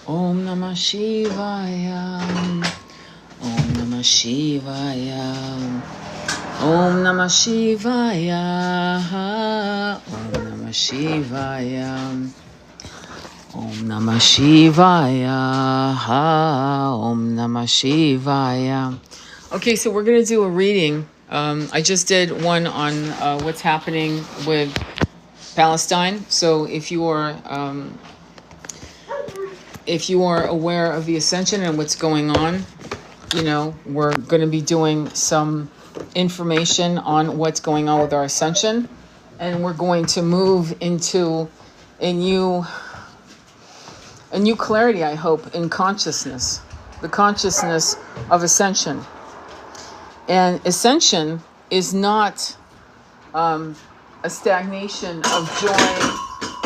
Om Namah Shivaya. Om Namah Shivaya. Om Namah Shivaya. Om Namah Shivaya. Om Namah Shivaya. Om Namah Shivaya. Okay, so we're going to do a reading. I just did one on what's happening with Palestine. So if you are aware of the ascension and what's going on, you know, we're going to be doing some information on what's going on with our ascension, and we're going to move into a new clarity, I hope, in consciousness, the consciousness of ascension. And ascension is not a stagnation of joy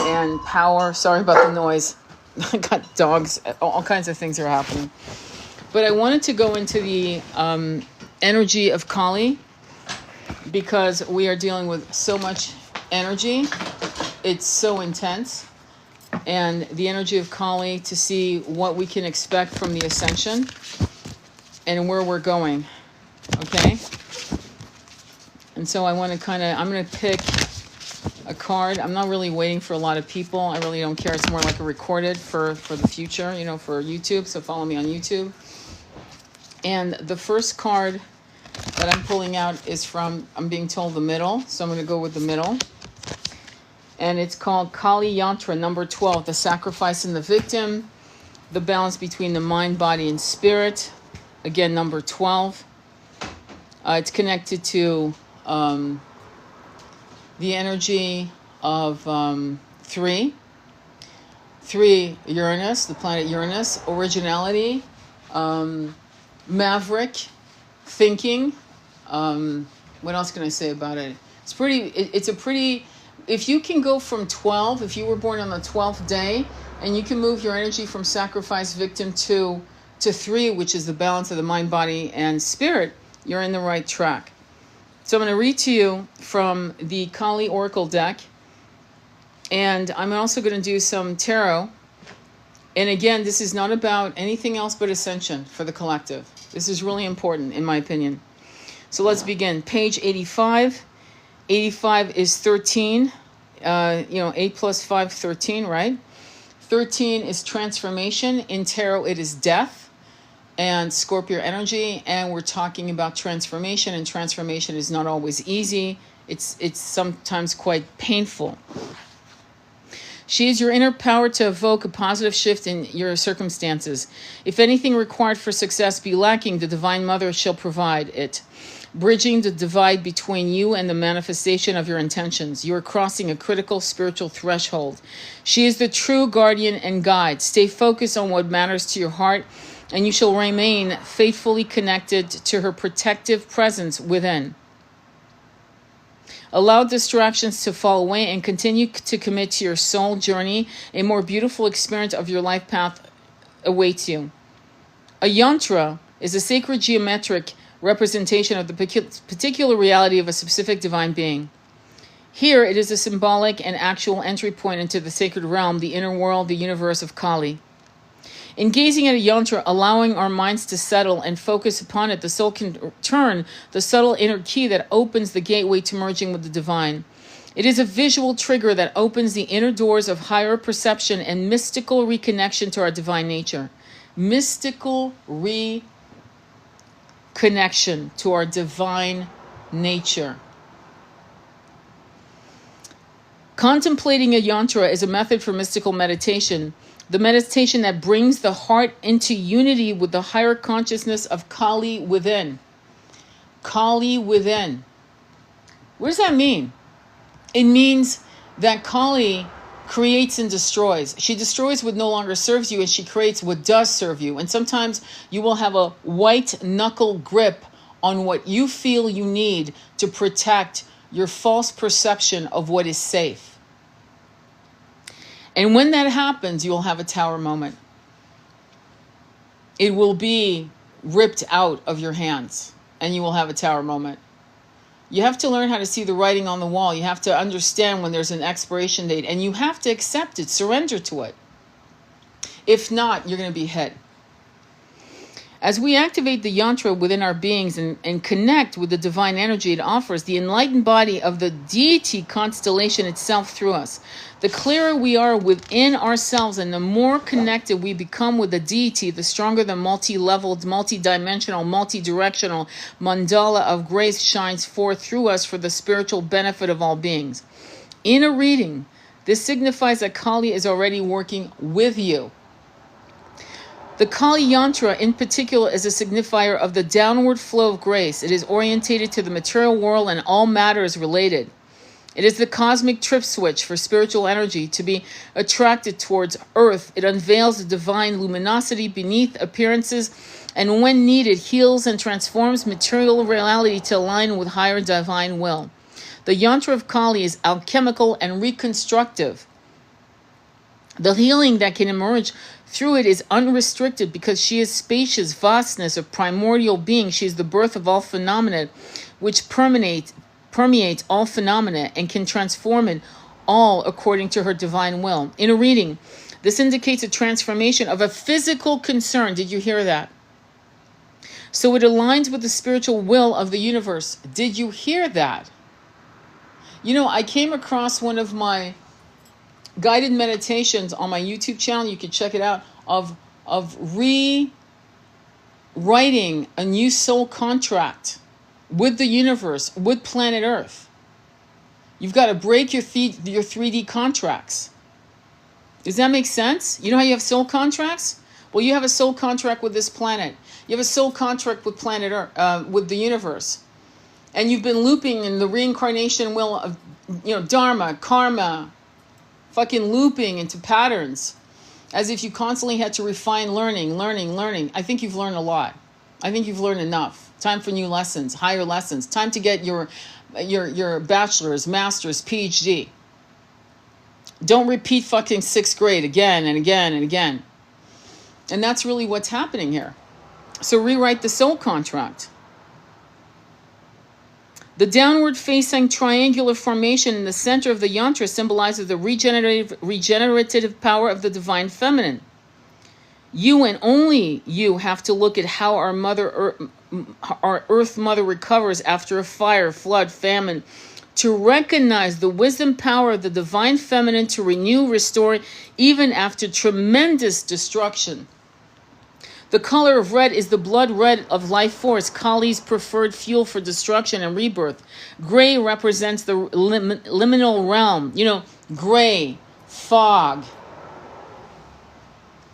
and power. Sorry about the noise. I got dogs, all kinds of things are happening. But I wanted to go into the energy of Kali, because we are dealing with so much energy. It's so intense. And the energy of Kali, to see what we can expect from the ascension and where we're going. Okay? And so I want to I'm going to pick a card. I'm not really waiting for a lot of people. I really don't care. It's more like a recorded for the future, you know, for YouTube. So follow me on YouTube. And the first card that I'm pulling out is from, I'm being told, the middle. So I'm going to go with the middle. And it's called Kali Yantra, number 12, the sacrifice and the victim, the balance between the mind, body, and spirit. Again, number 12. It's connected to the energy of 3, Uranus, the planet Uranus, originality, maverick, thinking. What else can I say about it? It's a pretty, if you can go from 12, if you were born on the 12th day, and you can move your energy from sacrifice, victim to 3, which is the balance of the mind, body, and spirit, you're in the right track. So I'm going to read to you from the Kali Oracle deck. And I'm also going to do some tarot. And again, this is not about anything else but ascension for the collective. This is really important, in my opinion. So let's begin. Page 85. 85 is 13. 8 plus 5, 13, right? 13 is transformation. In tarot, it is death and Scorpio energy, and we're talking about transformation, and transformation is not always easy. It's sometimes quite painful. She is your inner power to evoke a positive shift in your circumstances. If anything required for success be lacking, the Divine Mother shall provide it, bridging the divide between you and the manifestation of your intentions. You are crossing a critical spiritual threshold. She is the true guardian and guide. Stay focused on what matters to your heart, and you shall remain faithfully connected to her protective presence within. Allow distractions to fall away and continue to commit to your soul journey. A more beautiful experience of your life path awaits you. A yantra is a sacred geometric representation of the particular reality of a specific divine being. Here, it is a symbolic and actual entry point into the sacred realm, the inner world, the universe of Kali. In gazing at a yantra, allowing our minds to settle and focus upon it, the soul can turn the subtle inner key that opens the gateway to merging with the divine. It is a visual trigger that opens the inner doors of higher perception and mystical reconnection to our divine nature. Mystical reconnection to our divine nature. Contemplating a yantra is a method for mystical meditation. The meditation that brings the heart into unity with the higher consciousness of Kali within. Kali within. What does that mean? It means that Kali creates and destroys. She destroys what no longer serves you, and she creates what does serve you. And sometimes you will have a white knuckle grip on what you feel you need to protect your false perception of what is safe. And when that happens, you'll have a tower moment. It will be ripped out of your hands, and you will have a tower moment. You have to learn how to see the writing on the wall. You have to understand when there's an expiration date, and you have to accept it, surrender to it. If not, you're going to be hit. As we activate the yantra within our beings and connect with the divine energy it offers, the enlightened body of the deity constellation itself through us, the clearer we are within ourselves and the more connected we become with the deity, the stronger the multi-leveled, multi-dimensional, multi-directional mandala of grace shines forth through us for the spiritual benefit of all beings. In a reading, this signifies that Kali is already working with you. The Kali Yantra in particular is a signifier of the downward flow of grace. It is orientated to the material world and all matters related. It is the cosmic trip switch for spiritual energy to be attracted towards earth. It unveils the divine luminosity beneath appearances and when needed heals and transforms material reality to align with higher divine will. The Yantra of Kali is alchemical and reconstructive. The healing that can emerge through it is unrestricted because she is spacious vastness of primordial being. She is the birth of all phenomena, which permeates all phenomena and can transform it all according to her divine will. In a reading, this indicates a transformation of a physical concern. Did you hear that? So it aligns with the spiritual will of the universe. Did you hear that? You know, I came across one of my guided meditations on my YouTube channel. You can check it out, of rewriting a new soul contract with the universe, with planet Earth. You've got to break your 3D contracts. Does that make sense? You know how you have soul contracts? Well, you have a soul contract with this planet. You have a soul contract with planet Earth, with the universe. And you've been looping in the reincarnation wheel of, dharma, karma, fucking looping into patterns as if you constantly had to refine learning. I think you've learned a lot. I think you've learned enough. Time for new lessons, higher lessons. Time to get your bachelor's, master's, PhD. Don't repeat fucking 6th grade again and again and again. And that's really what's happening here. So rewrite the soul contract. The downward facing triangular formation in the center of the yantra symbolizes the regenerative power of the divine feminine. You and only you have to look at how our Earth Mother recovers after a fire, flood, famine, to recognize the wisdom power of the divine feminine to renew, restore, even after tremendous destruction. The color of red is the blood red of life force, Kali's preferred fuel for destruction and rebirth. Gray represents the liminal realm. Gray, fog,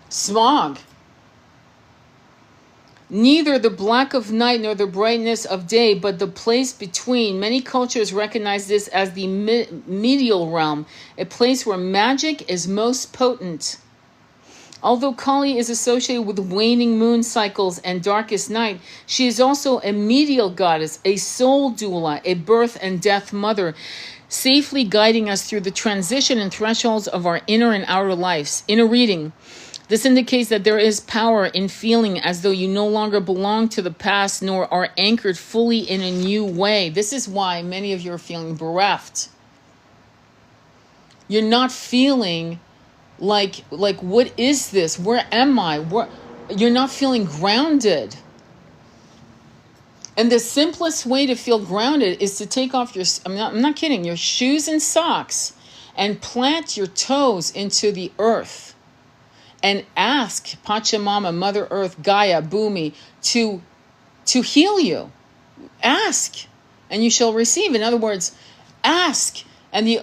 smog. Neither the black of night nor the brightness of day, but the place between. Many cultures recognize this as the medial realm, a place where magic is most potent. Although Kali is associated with waning moon cycles and darkest night, she is also a medial goddess, a soul doula, a birth and death mother, safely guiding us through the transition and thresholds of our inner and outer lives. In a reading, this indicates that there is power in feeling as though you no longer belong to the past nor are anchored fully in a new way. This is why many of you are feeling bereft. You're not feeling like what is this? Where am I? You're not feeling grounded. And the simplest way to feel grounded is to take off I'm not kidding, your shoes and socks and plant your toes into the earth and ask Pachamama, Mother Earth, Gaia, Bhumi to heal you. Ask and you shall receive. In other words, ask. And the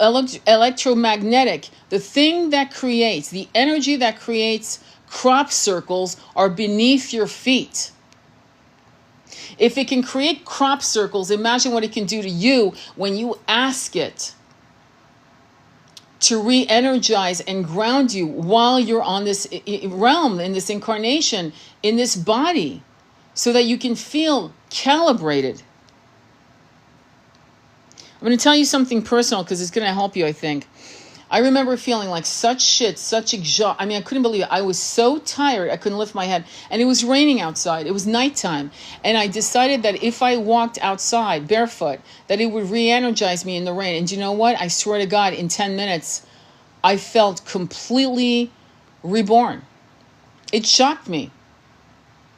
electromagnetic, the thing that creates, the energy that creates crop circles are beneath your feet. If it can create crop circles, imagine what it can do to you when you ask it to re-energize and ground you while you're on this realm, in this incarnation, in this body, so that you can feel calibrated. I'm going to tell you something personal because it's going to help you, I think. I remember feeling like such shit, such exhaustion. I couldn't believe it. I was so tired, I couldn't lift my head. And it was raining outside. It was nighttime. And I decided that if I walked outside barefoot, that it would re-energize me in the rain. And you know what? I swear to God, in 10 minutes, I felt completely reborn. It shocked me.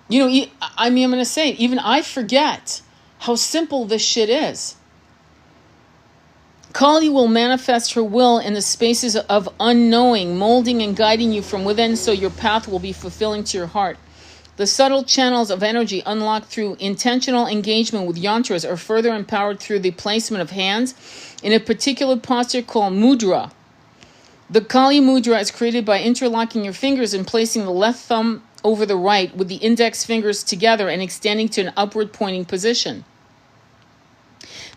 You know, I mean, I'm going to say it, even I forget how simple this shit is. Kali will manifest her will in the spaces of unknowing, molding and guiding you from within so your path will be fulfilling to your heart. The subtle channels of energy unlocked through intentional engagement with yantras are further empowered through the placement of hands in a particular posture called mudra. The Kali mudra is created by interlocking your fingers and placing the left thumb over the right with the index fingers together and extending to an upward pointing position.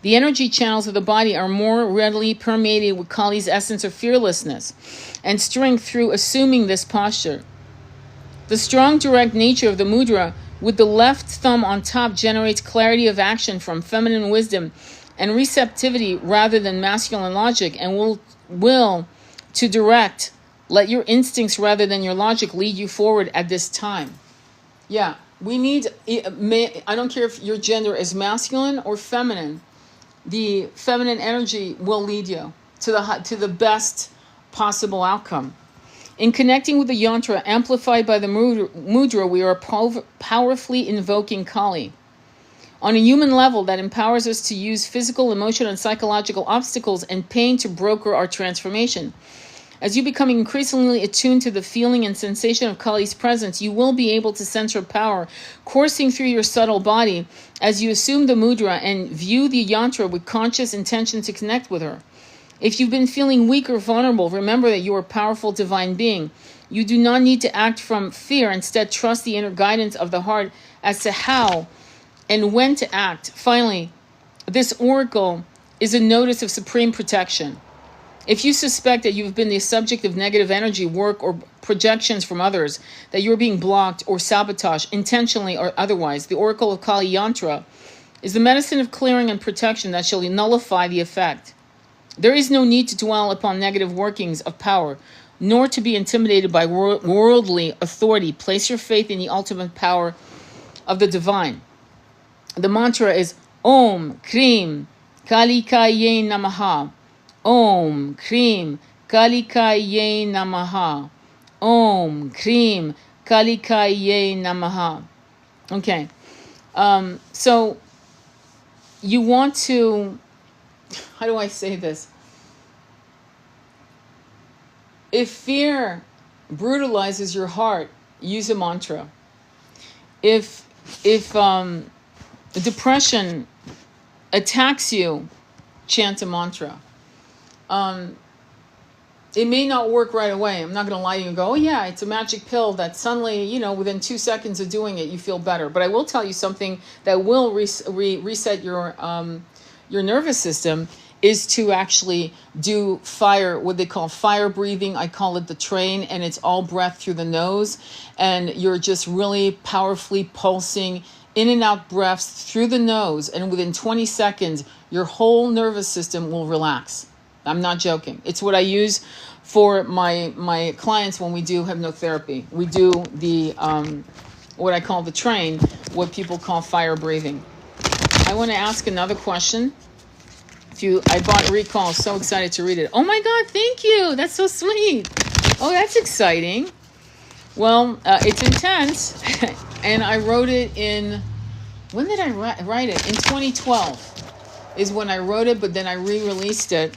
The energy channels of the body are more readily permeated with Kali's essence of fearlessness and strength through assuming this posture. The strong direct nature of the mudra with the left thumb on top generates clarity of action from feminine wisdom and receptivity rather than masculine logic, and will to direct, let your instincts rather than your logic lead you forward at this time. Yeah, we need, I don't care if your gender is masculine or feminine, the feminine energy will lead you to the best possible outcome. In connecting with the yantra amplified by the mudra, we are powerfully invoking Kali. On a human level, that empowers us to use physical, emotional, and psychological obstacles and pain to broker our transformation. As you become increasingly attuned to the feeling and sensation of Kali's presence, you will be able to sense her power coursing through your subtle body as you assume the mudra and view the yantra with conscious intention to connect with her. If you've been feeling weak or vulnerable, remember that you are a powerful divine being. You do not need to act from fear. Instead, trust the inner guidance of the heart as to how and when to act. Finally, this oracle is a notice of supreme protection. If you suspect that you've been the subject of negative energy, work, or projections from others, that you're being blocked or sabotaged, intentionally or otherwise, the Oracle of Kali Yantra is the medicine of clearing and protection that shall nullify the effect. There is no need to dwell upon negative workings of power, nor to be intimidated by worldly authority. Place your faith in the ultimate power of the divine. The mantra is Om Krim Kalikaye Namaha. Om Krim Kalikaye Namaha. Om Krim Kalikaye Namaha. Okay. So you want to, how do I say this? If fear brutalizes your heart, use a mantra. If depression attacks you, chant a mantra. It may not work right away. I'm not going to lie to you and go, oh yeah, it's a magic pill that suddenly, within 2 seconds of doing it, you feel better. But I will tell you something that will reset your nervous system is to actually do what they call fire breathing. I call it the train, and it's all breath through the nose. And you're just really powerfully pulsing in and out breaths through the nose. And within 20 seconds, your whole nervous system will relax. I'm not joking. It's what I use for my clients when we do hypnotherapy. We do the what I call the train, what people call fire breathing. I want to ask another question. I bought Recall, so excited to read it. Oh my God, thank you. That's so sweet. Oh, that's exciting. Well, it's intense, and I wrote it in, when did I write it? In 2012 is when I wrote it, but then I re-released it.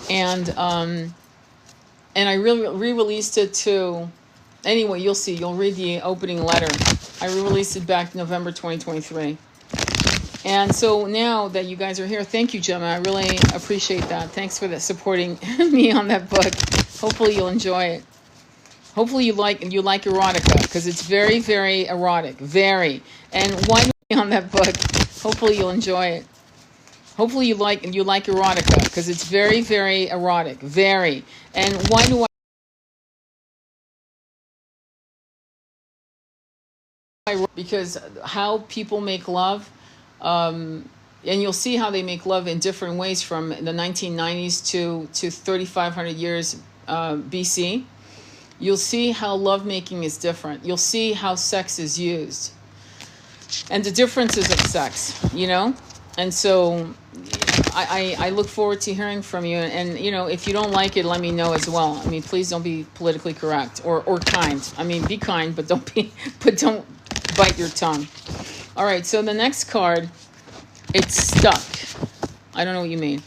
And I re-released it to, anyway, you'll see, you'll read the opening letter. I re-released it back November 2023. And so now that you guys are here, thank you, Gemma. I really appreciate that. Thanks for supporting me on that book. Hopefully you'll enjoy it. Hopefully you like erotica, because it's very, very erotic. Very. And why me on that book? Hopefully you'll enjoy it. Hopefully you like erotica, because it's very, very erotic. Very. And why do I? Because how people make love, and you'll see how they make love in different ways from the 1990s to 3,500 years BC. You'll see how lovemaking is different. You'll see how sex is used. And the differences of sex, And so I look forward to hearing from you. And, you know, if you don't like it, let me know as well. I mean, please don't be politically correct or kind. I mean, be kind, but don't bite your tongue. All right, so the next card, it's stuck. I don't know what you mean.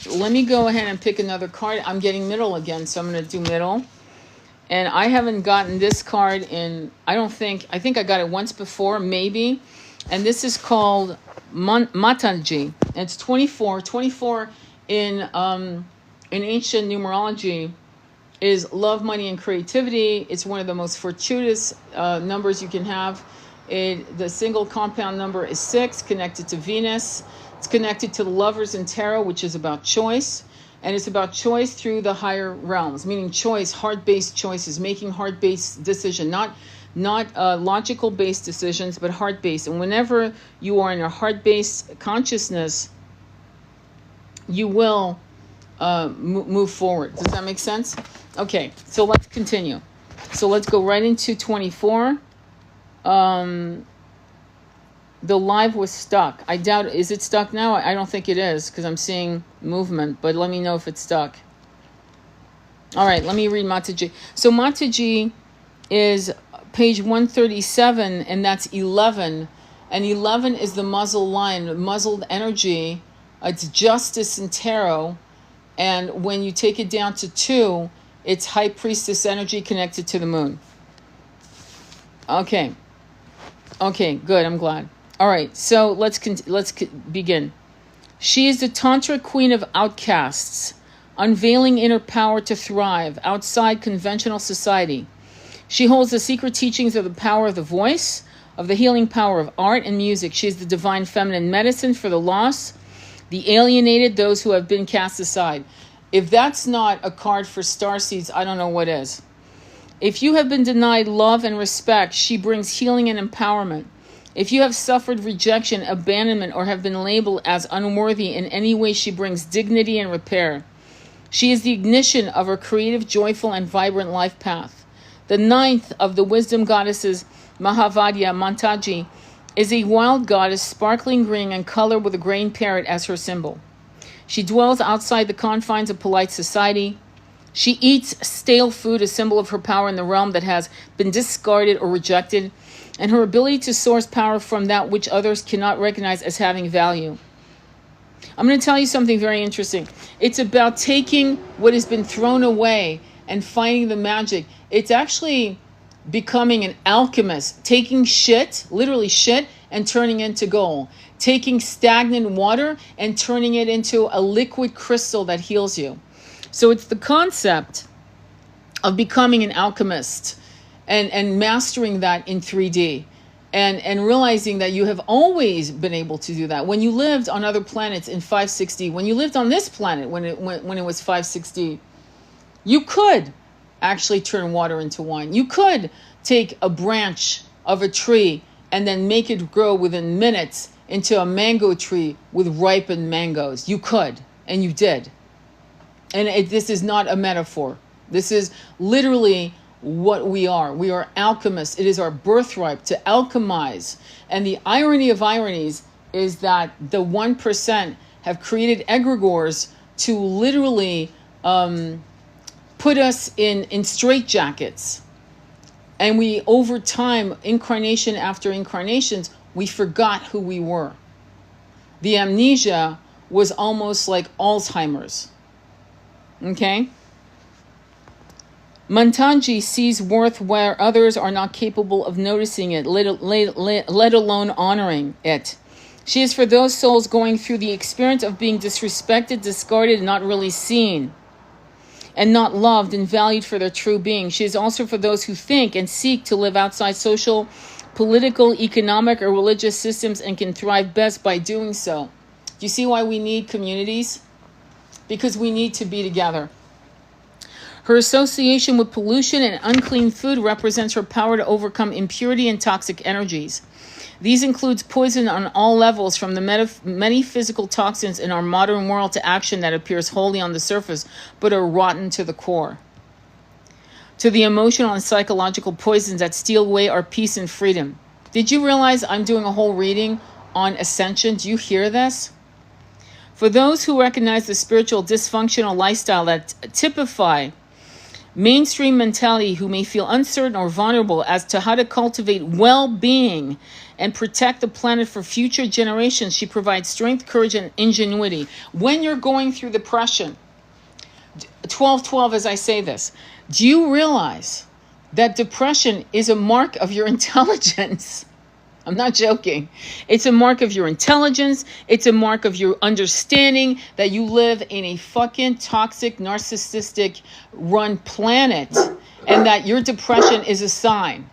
Let me go ahead and pick another card. I'm getting middle again, so I'm going to do middle. And I haven't gotten this card in, I think I got it once before, maybe. And this is called Mataji. And it's 24. 24 in ancient numerology is love, money, and creativity. It's one of the most fortuitous numbers you can have. The single compound number is 6, connected to Venus. It's connected to the Lovers in Tarot, which is about choice. And it's about choice through the higher realms, meaning choice, heart-based choices, making heart-based decision, not logical-based decisions, but heart-based. And whenever you are in a heart-based consciousness, you will move forward. Does that make sense? Okay, so let's continue. So let's go right into 24. The live was stuck. I doubt, is it stuck now? I don't think it is because I'm seeing movement, but let me know if it's stuck. All right, let me read Mataji. So Mataji is page 137, and that's 11. And 11 is the muzzle line, muzzled energy. It's justice in tarot. And when you take it down to 2, it's high priestess energy connected to the moon. Okay, good. I'm glad. All right, so let's begin. She is the Tantra queen of outcasts, unveiling inner power to thrive outside conventional society. She holds the secret teachings of the power of the voice, of the healing power of art and music. She is the divine feminine medicine for the lost, the alienated, those who have been cast aside. If that's not a card for starseeds, I don't know what is. If you have been denied love and respect, she brings healing and empowerment. If you have suffered rejection, abandonment, or have been labeled as unworthy in any way, she brings dignity and repair. She is the ignition of a creative, joyful, and vibrant life path. The 9th of the wisdom goddesses, Mahavadya Mataji, is a wild goddess, sparkling green and color with a grain parrot as her symbol. She dwells outside the confines of polite society. She eats stale food, a symbol of her power in the realm that has been discarded or rejected, and her ability to source power from that which others cannot recognize as having value. I'm going to tell you something very interesting. It's about taking what has been thrown away and finding the magic. It's actually becoming an alchemist, taking shit, literally shit, and turning it into gold. Taking stagnant water and turning it into a liquid crystal that heals you. So it's the concept of becoming an alchemist and mastering that in 3D and realizing that you have always been able to do that. When you lived on other planets in 560, when you lived on this planet when it was 560, you could actually turn water into wine. You could take a branch of a tree and then make it grow within minutes into a mango tree with ripened mangoes. You could, and you did. And this is not a metaphor. This is literally what we are. We are alchemists. It is our birthright to alchemize. And the irony of ironies is that the 1% have created egregores to literally put us in straitjackets. And we, over time, incarnation after incarnations, we forgot who we were. The amnesia was almost like Alzheimer's. Okay? Mataji sees worth where others are not capable of noticing it, let alone honoring it. She is for those souls going through the experience of being disrespected, discarded, and not really seen, and not loved and valued for their true being. She is also for those who think and seek to live outside social, political, economic, or religious systems and can thrive best by doing so. Do you see why we need communities? Because we need to be together. Her association with pollution and unclean food represents her power to overcome impurity and toxic energies. These includes poison on all levels, from the many physical toxins in our modern world to action that appears holy on the surface but are rotten to the core, to the emotional and psychological poisons that steal away our peace and freedom. Did you realize I'm doing a whole reading on ascension. Do you hear this? For those who recognize the spiritual dysfunctional lifestyle that typify mainstream mentality, who may feel uncertain or vulnerable as to how to cultivate well-being and protect the planet for future generations, she provides strength, courage, and ingenuity. When you're going through depression, 1212, as I say this, do you realize that depression is a mark of your intelligence? I'm not joking. It's a mark of your intelligence. It's a mark of your understanding that you live in a fucking toxic, narcissistic run planet, and that your depression is a sign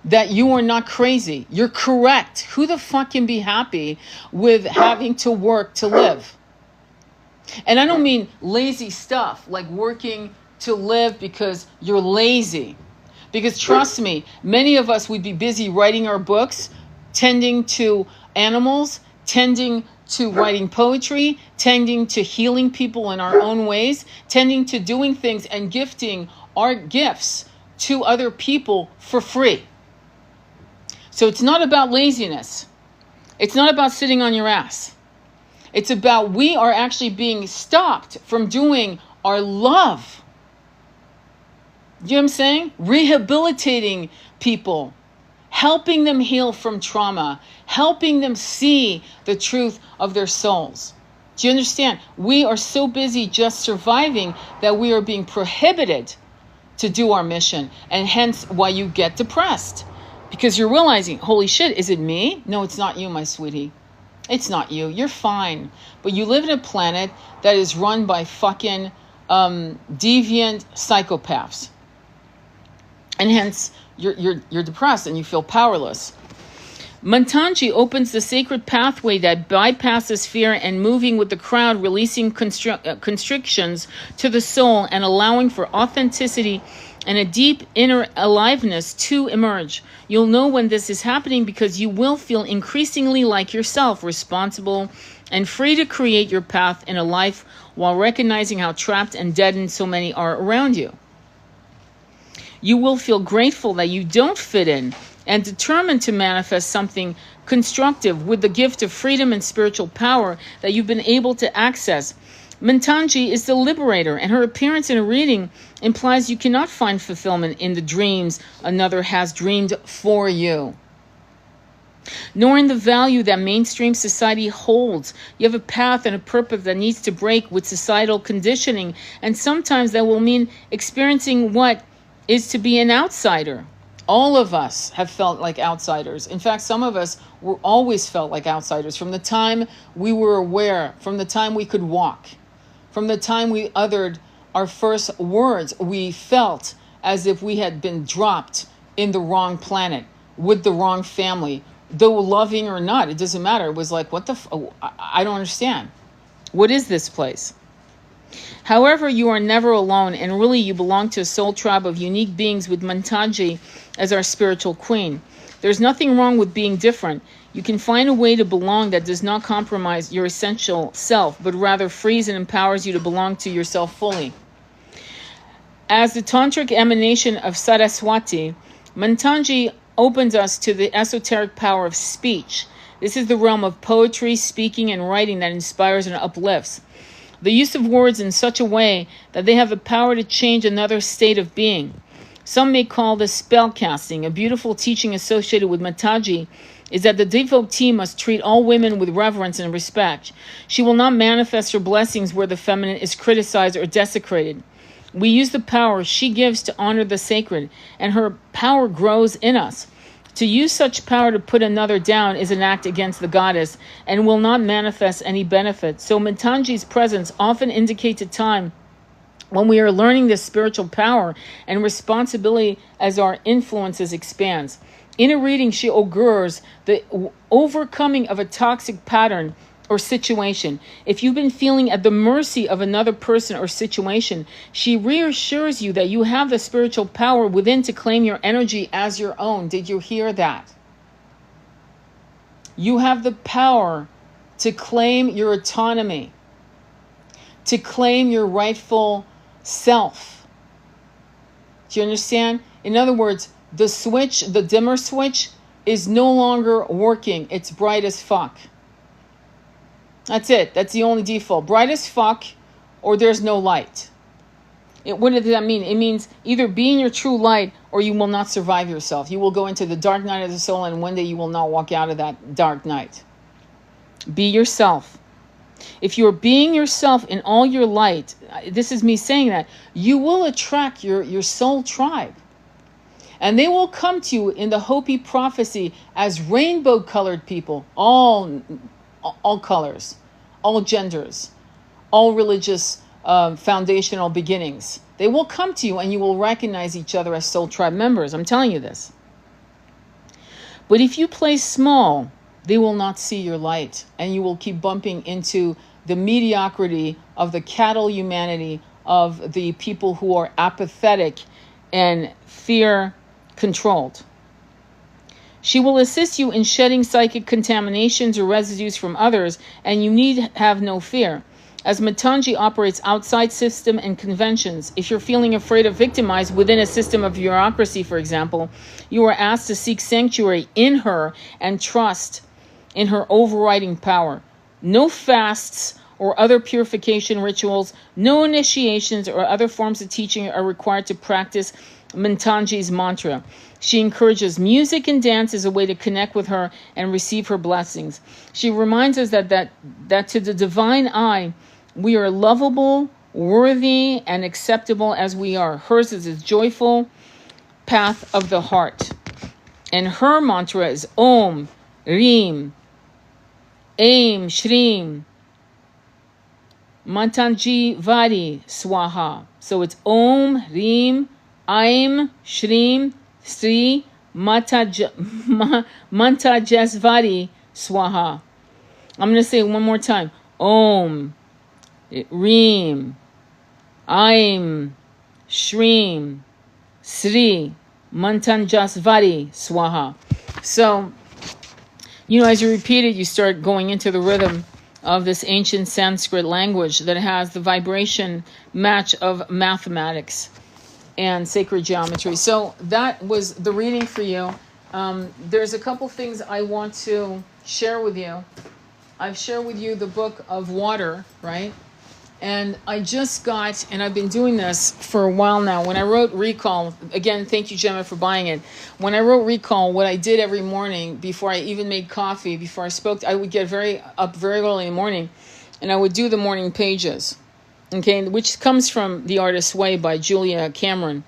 that you are not crazy. You're correct. Who the fuck can be happy with having to work to live? And I don't mean lazy stuff like working to live because you're lazy. Because trust me, many of us would be busy writing our books, tending to animals, tending to writing poetry, tending to healing people in our own ways, tending to doing things and gifting our gifts to other people for free. So it's not about laziness. It's not about sitting on your ass. It's about we are actually being stopped from doing our love. You know what I'm saying? Rehabilitating people, helping them heal from trauma, helping them see the truth of their souls. Do you understand? We are so busy just surviving that we are being prohibited to do our mission, and hence why you get depressed. Because you're realizing, holy shit, is it me? No, it's not you, my sweetie. It's not you. You're fine. But you live in a planet that is run by fucking deviant psychopaths. And hence, you're depressed and you feel powerless. Mantanji opens the sacred pathway that bypasses fear and moving with the crowd, releasing constrictions to the soul and allowing for authenticity and a deep inner aliveness to emerge. You'll know when this is happening because you will feel increasingly like yourself, responsible and free to create your path in a life while recognizing how trapped and deadened so many are around you. You will feel grateful that you don't fit in and determined to manifest something constructive with the gift of freedom and spiritual power that you've been able to access. Mantanji is the liberator, and her appearance in a reading implies you cannot find fulfillment in the dreams another has dreamed for you, nor in the value that mainstream society holds. You have a path and a purpose that needs to break with societal conditioning, and sometimes that will mean experiencing what is to be an outsider. All of us have felt like outsiders. In fact, some of us were always felt like outsiders from the time we were aware, from the time we could walk, from the time we uttered our first words. We felt as if we had been dropped in the wrong planet with the wrong family, though loving or not. It doesn't matter. It was like, what the I don't understand. What is this place? However, you are never alone, and really you belong to a soul tribe of unique beings with Mantanji as our spiritual queen. There's nothing wrong with being different. You can find a way to belong that does not compromise your essential self, but rather frees and empowers you to belong to yourself fully. As the tantric emanation of Saraswati, Mantanji opens us to the esoteric power of speech. This is the realm of poetry, speaking, and writing that inspires and uplifts. The use of words in such a way that they have the power to change another state of being. Some may call this spell casting. A beautiful teaching associated with Mantanji is that the devotee must treat all women with reverence and respect. She will not manifest her blessings where the feminine is criticized or desecrated. We use the power she gives to honor the sacred, and her power grows in us. To use such power to put another down is an act against the goddess and will not manifest any benefit. So Mantanji's presence often indicates a time when we are learning this spiritual power and responsibility as our influences expands. In a reading, she augurs the overcoming of a toxic pattern or situation. If you've been feeling at the mercy of another person or situation, she reassures you that you have the spiritual power within to claim your energy as your own. Did you hear that? You have the power to claim your autonomy, to claim your rightful self. Do you understand? In other words, the switch, the dimmer switch, is no longer working. It's bright as fuck. That's it. That's the only default. Bright as fuck, or there's no light. What does that mean? It means either be in your true light or you will not survive yourself. You will go into the dark night of the soul, and one day you will not walk out of that dark night. Be yourself. If you're being yourself in all your light, this is me saying that, you will attract your soul tribe. And they will come to you in the Hopi prophecy as rainbow-colored people, all colors, all genders, all religious foundational beginnings. They will come to you and you will recognize each other as soul tribe members. I'm telling you this. But if you play small, they will not see your light, and you will keep bumping into the mediocrity of the cattle humanity, of the people who are apathetic and fear controlled. She will assist you in shedding psychic contaminations or residues from others, and you need have no fear. As Matangi operates outside system and conventions, if you're feeling afraid or victimized within a system of bureaucracy, for example, you are asked to seek sanctuary in her and trust in her overriding power. No fasts or other purification rituals, no initiations or other forms of teaching are required to practice Matangi's mantra. She encourages music and dance as a way to connect with her and receive her blessings. She reminds us that to the divine eye, we are lovable, worthy, and acceptable as we are. Hers is a joyful path of the heart. And her mantra is Om, Reem, Aim, Shreem, Matangi Vadi Swaha. So it's Om, Reem, Aim, Shreem, Sri, Mantajesvadi Swaha. I'm going to say it one more time. Om, Reem, Aim, Shreem, Sri, Mantajesvadi Swaha. So, as you repeat it, you start going into the rhythm of this ancient Sanskrit language that has the vibration match of mathematics and sacred geometry. So that was the reading for you. There's a couple things I want to share with you. I've shared with you the book of water, right? And I just got, and I've been doing this for a while now. When I wrote Recall, again, thank you, Gemma, for buying it. When I wrote Recall, what I did every morning before I even made coffee, before I spoke, I would get up very early in the morning, and I would do the morning pages, okay, which comes from The Artist's Way by Julia Cameron.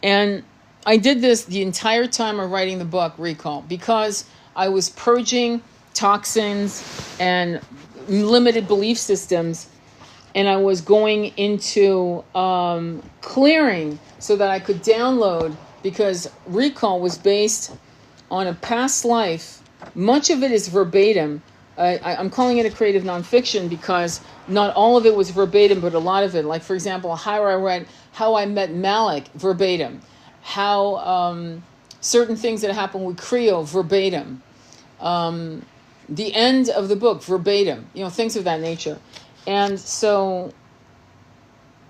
And I did this the entire time of writing the book, Recall, because I was purging toxins and limited belief systems, and I was going into clearing so that I could download, because Recall was based on a past life. Much of it is verbatim. I'm calling it a creative nonfiction because not all of it was verbatim, but a lot of it. Like, for example, how I read How I Met Malik, verbatim. How certain things that happened with Creo, verbatim. The end of the book, verbatim. Things of that nature. And so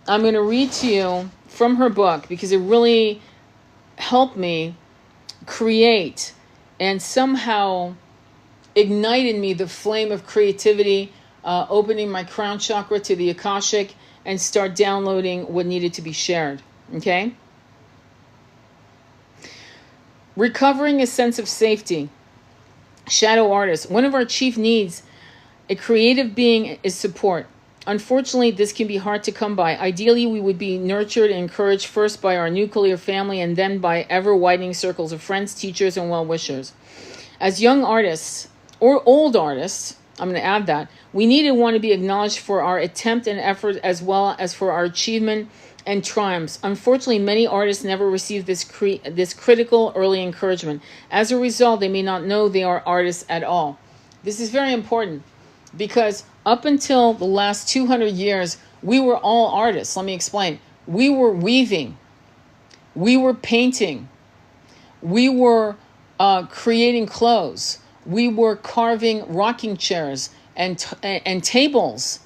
I'm going to read to you from her book because it really helped me create and somehow ignite in me the flame of creativity, opening my crown chakra to the Akashic, and start downloading what needed to be shared. Okay? Recovering a sense of safety. Shadow artist. One of our chief needs, a creative being, is support. Unfortunately, this can be hard to come by. Ideally, we would be nurtured and encouraged first by our nuclear family and then by ever-widening circles of friends, teachers, and well-wishers. As young artists, or old artists, I'm going to add that, we need and want to be acknowledged for our attempt and effort as well as for our achievement and triumphs. Unfortunately, many artists never receive this critical early encouragement. As a result, they may not know they are artists at all. This is very important because up until the last 200 years, we were all artists. Let me explain. We were weaving. We were painting. We were creating clothes. We were carving rocking chairs and tables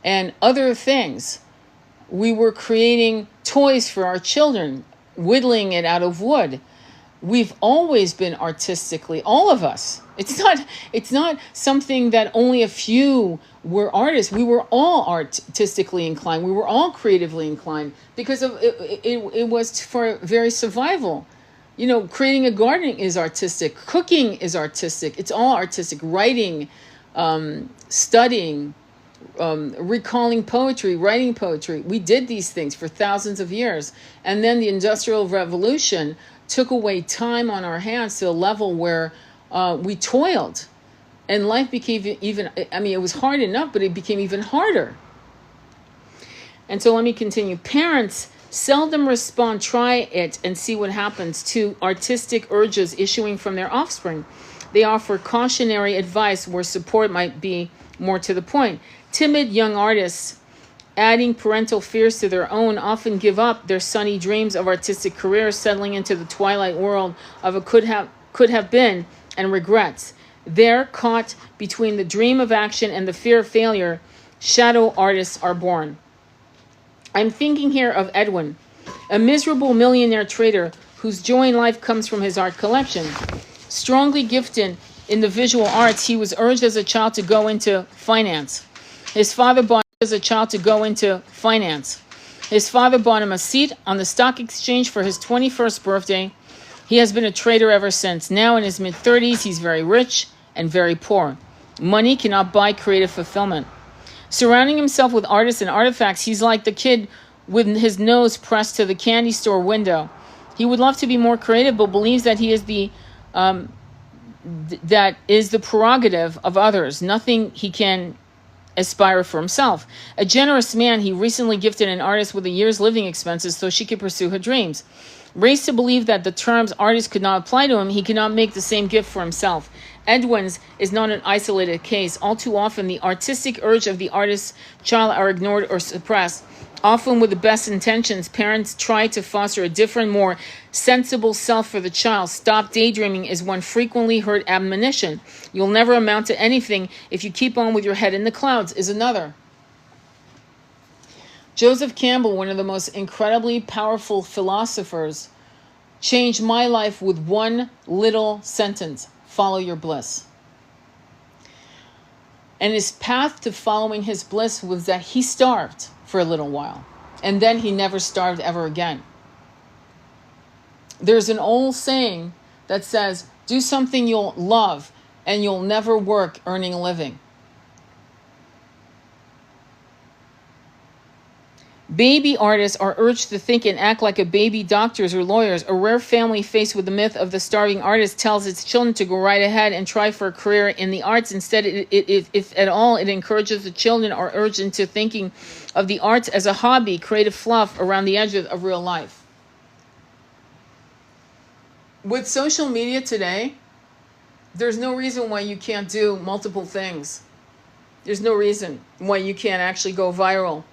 and other things. We were creating toys for our children, whittling it out of wood. We've always been artistically, all of us. It's not something that only a few were artists. We were all artistically inclined. We were all creatively inclined because of it was for very survival. Creating a garden is artistic. Cooking is artistic. It's all artistic. Writing, studying, recalling poetry, writing poetry. We did these things for thousands of years. And then the Industrial Revolution took away time on our hands to a level where we toiled. And life became even, it was hard enough, but it became even harder. And so let me continue. Parents seldom respond, try it and see what happens, to artistic urges issuing from their offspring. They offer cautionary advice where support might be more to the point. Timid young artists, adding parental fears to their own, often give up their sunny dreams of artistic careers, settling into the twilight world of a could have been and regrets. There, caught between the dream of action and the fear of failure, shadow artists are born. I'm thinking here of Edwin, a miserable millionaire trader whose joy in life comes from his art collection. Strongly gifted in the visual arts, he was urged as a child to go into finance. His father bought him a seat on the stock exchange for his 21st birthday. He has been a trader ever since. Now in his mid-30s, he's very rich and very poor. Money cannot buy creative fulfillment. Surrounding himself with artists and artifacts, he's like the kid with his nose pressed to the candy store window. He would love to be more creative, but believes that that is the prerogative of others. Nothing he can aspire for himself. A generous man, he recently gifted an artist with a year's living expenses so she could pursue her dreams. Raised to believe that the terms artist could not apply to him, he could not make the same gift for himself. Edwin's is not an isolated case. All too often, the artistic urge of the artist's child are ignored or suppressed. Often with the best intentions, parents try to foster a different, more sensible self for the child. Stop daydreaming is one frequently heard admonition. You'll never amount to anything if you keep on with your head in the clouds is another. Joseph Campbell, one of the most incredibly powerful philosophers, changed my life with one little sentence: follow your bliss. And his path to following his bliss was that he starved for a little while, and then he never starved ever again. There's an old saying that says, do something you'll love and you'll never work earning a living. Baby artists are urged to think and act like a baby doctors or lawyers. A rare family faced with the myth of the starving artist tells its children to go right ahead and try for a career in the arts. Instead, if at all, it encourages the children or urged into thinking of the arts as a hobby, creative fluff around the edges of real life. With social media today, there's no reason why you can't do multiple things. There's no reason why you can't actually go viral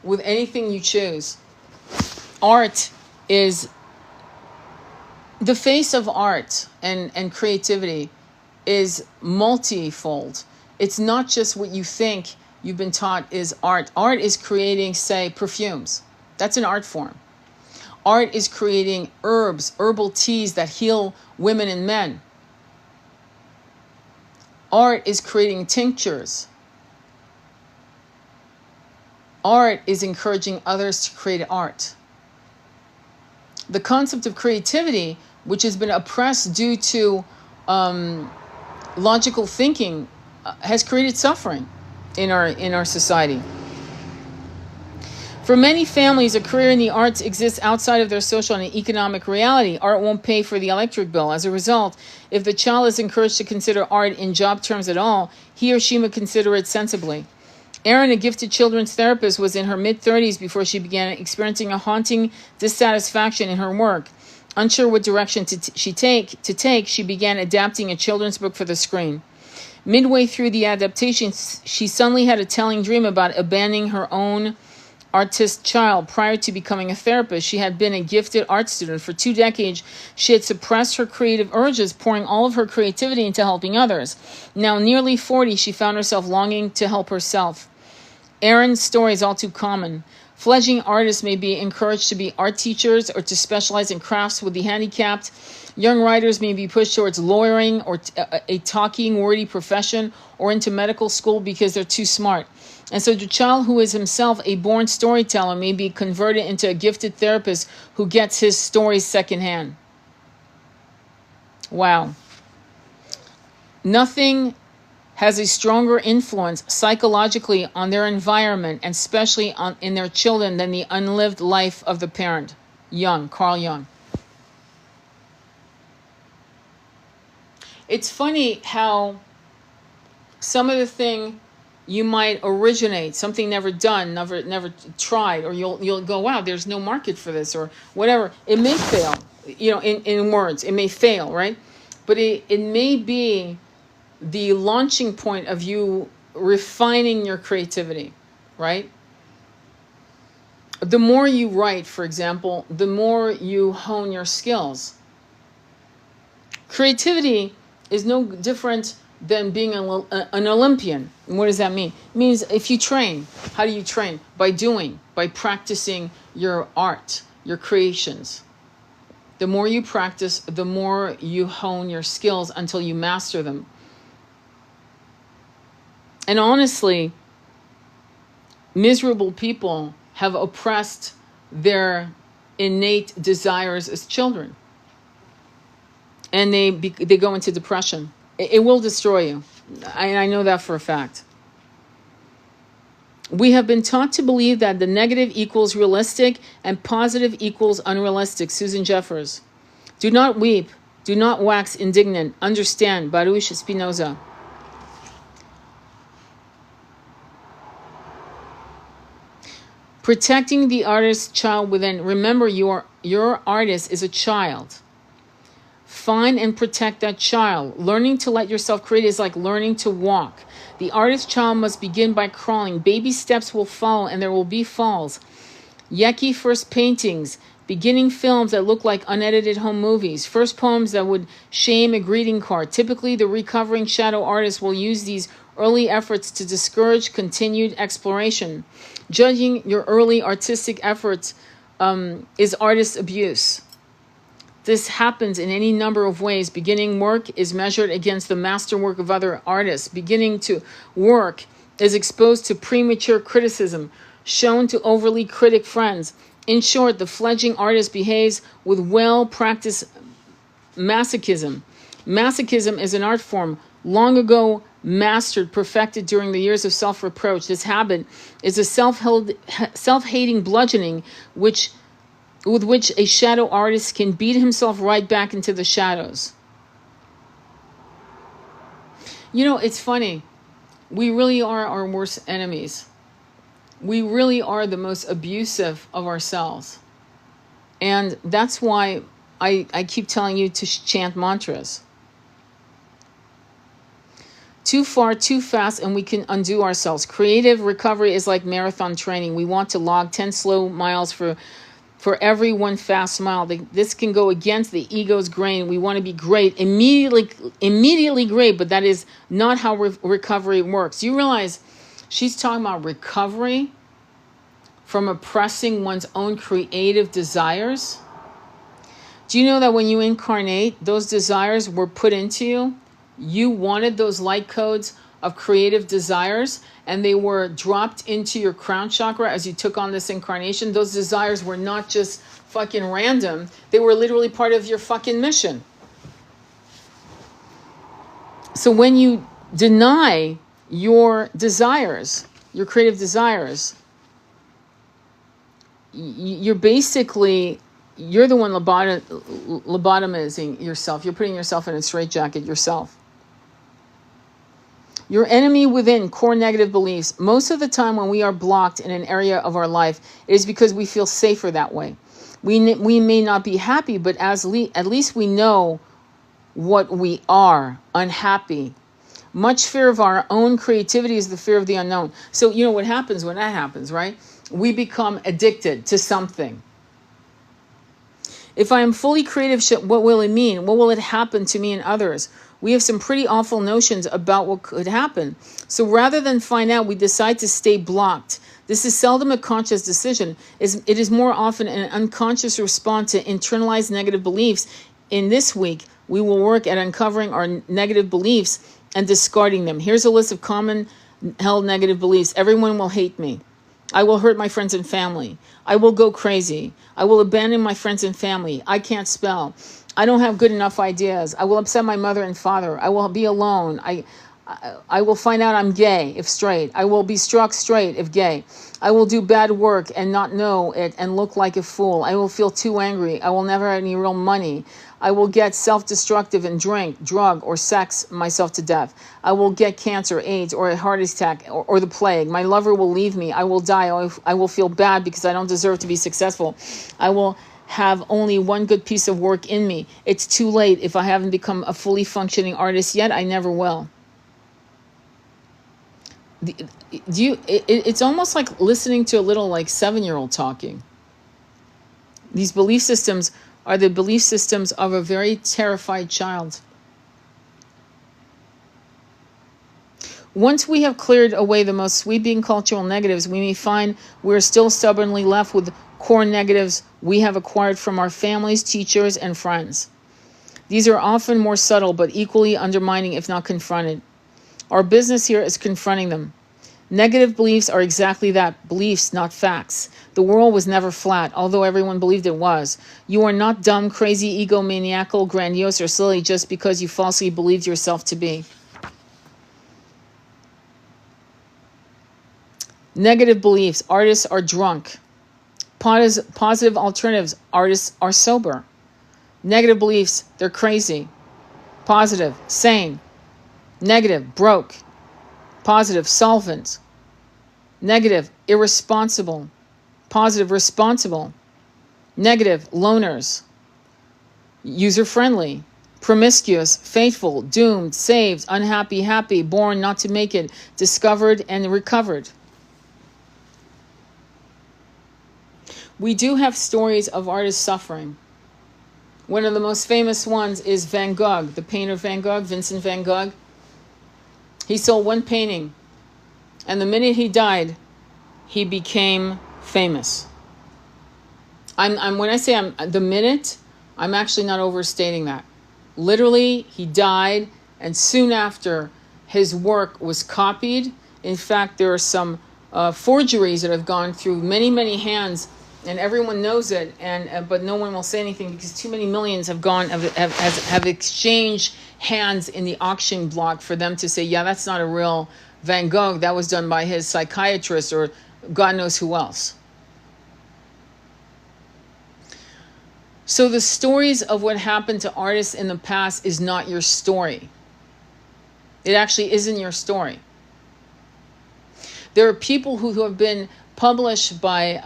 with anything you choose. Art is the face of art, and creativity is multifold. It's not just what you think you've been taught is art. Art is creating, say, perfumes. That's an art form. Art is creating herbs, herbal teas that heal women and men. Art is creating tinctures. Art is encouraging others to create art. The concept of creativity, which has been oppressed due to logical thinking, has created suffering in our society. For many families, a career in the arts exists outside of their social and economic reality. Art won't pay for the electric bill. As a result, if the child is encouraged to consider art in job terms at all, he or she must consider it sensibly. Erin, a gifted children's therapist, was in her mid-30s before she began experiencing a haunting dissatisfaction in her work. Unsure what direction to take, she began adapting a children's book for the screen. Midway through the adaptation, she suddenly had a telling dream about abandoning her own artist child. Prior to becoming a therapist, she had been a gifted art student. For 2 decades, she had suppressed her creative urges, pouring all of her creativity into helping others. Now, nearly 40, she found herself longing to help herself. Erin's story is all too common. Fledgling artists may be encouraged to be art teachers or to specialize in crafts with the handicapped. Young writers may be pushed towards lawyering or a talking, wordy profession, or into medical school because they're too smart. And so the child who is himself a born storyteller may be converted into a gifted therapist who gets his stories secondhand. Wow. Nothing has a stronger influence psychologically on their environment, and especially in their children, than the unlived life of the parent. Carl Jung. It's funny how some of the thing you might originate, something never done, never tried, or you'll go, wow, there's no market for this, or whatever. It may fail, in words, it may fail, right? But it may be the launching point of you refining your creativity, right? The more you write, for example, the more you hone your skills. Creativity is no different than being an Olympian. And what does that mean? It means if you train, how do you train? By practicing your art, your creations. The more you practice, the more you hone your skills until you master them. And honestly, miserable people have oppressed their innate desires as children. And they go into depression. It will destroy you. I know that for a fact. We have been taught to believe that the negative equals realistic and positive equals unrealistic. Susan Jeffers. Do not weep. Do not wax indignant. Understand. Baruch Spinoza. Protecting the artist's child within. Remember, your artist is a child. Find and protect that child. Learning to let yourself create is like learning to walk. The artist's child must begin by crawling. Baby steps will follow, and there will be falls. Yucky first paintings, beginning films that look like unedited home movies, first poems that would shame a greeting card. Typically, the recovering shadow artist will use these early efforts to discourage continued exploration. Judging your early artistic efforts is artist abuse. This happens in any number of ways. Beginning work is measured against the masterwork of other artists. Beginning to work is exposed to premature criticism, shown to overly critic friends. In short, the fledgling artist behaves with well-practiced masochism. Masochism is an art form long ago mastered, perfected during the years of self-reproach. This habit is a self-hating bludgeoning with which a shadow artist can beat himself right back into the shadows. It's funny. We really are our worst enemies. We really are the most abusive of ourselves. And that's why I keep telling you to chant mantras. Too far, too fast, and we can undo ourselves. Creative recovery is like marathon training. We want to log 10 slow miles for every one fast mile. This can go against the ego's grain. We want to be great, immediately great, but that is not how recovery works. You realize she's talking about recovery from oppressing one's own creative desires? Do you know that when you incarnate, those desires were put into you? You wanted those light codes of creative desires, and they were dropped into your crown chakra as you took on this incarnation. Those desires were not just fucking random. They were literally part of your fucking mission. So when you deny your desires, your creative desires, you're the one lobotomizing yourself. You're putting yourself in a straitjacket yourself. Your enemy within, core negative beliefs. Most of the time when we are blocked in an area of our life, it is because we feel safer that way. We may not be happy, but at least we know what we are, unhappy. Much fear of our own creativity is the fear of the unknown. So you know what happens when that happens, right? We become addicted to something. If I am fully creative, what will it mean? What will it happen to me and others? We have some pretty awful notions about what could happen. So rather than find out, we decide to stay blocked. This is seldom a conscious decision. It is more often an unconscious response to internalized negative beliefs. In this week, we will work at uncovering our negative beliefs and discarding them. Here's a list of common held negative beliefs. Everyone will hate me. I will hurt my friends and family. I will go crazy. I will abandon my friends and family. I can't spell. I don't have good enough ideas. I will upset my mother and father. I will be alone. I will find out I'm gay if straight. I will be struck straight if gay. I will do bad work and not know it and look like a fool. I will feel too angry. I will never have any real money. I will get self-destructive and drink, drug, or sex myself to death. I will get cancer, AIDS, or a heart attack, or the plague. My lover will leave me. I will die. I will feel bad because I don't deserve to be successful. I will have only one good piece of work in me. It's too late. If I haven't become a fully functioning artist yet, I never will. It's almost like listening to a little 7-year-old talking. These belief systems are the belief systems of a very terrified child. Once we have cleared away the most sweeping cultural negatives, we may find we're still stubbornly left with core negatives we have acquired from our families, teachers, and friends. These are often more subtle but equally undermining if not confronted. Our business here is confronting them. Negative beliefs are exactly that, beliefs, not facts. The world was never flat, although everyone believed it was. You are not dumb, crazy, egomaniacal, grandiose, or silly just because you falsely believed yourself to be. Negative beliefs. Artists are drunk. Positive alternatives. Artists are sober. Negative beliefs. They're crazy. Positive. Sane. Negative. Broke. Positive. Solvent. Negative. Irresponsible. Positive. Responsible. Negative. Loners. User-friendly. Promiscuous. Faithful. Doomed. Saved. Unhappy. Happy. Born not to make it. Discovered and recovered. We do have stories of artists suffering. One of the most famous ones is Van Gogh, the painter Van Gogh, Vincent Van Gogh. He sold one painting, and the minute he died, he became famous. When I say the minute, I'm actually not overstating that. Literally, he died, and soon after, his work was copied. In fact, there are some forgeries that have gone through many, many hands, and everyone knows it, but no one will say anything because too many millions have exchanged hands in the auction block for them to say, yeah, that's not a real Van Gogh. That was done by his psychiatrist or God knows who else. So the stories of what happened to artists in the past is not your story. It actually isn't your story. There are people who have been published by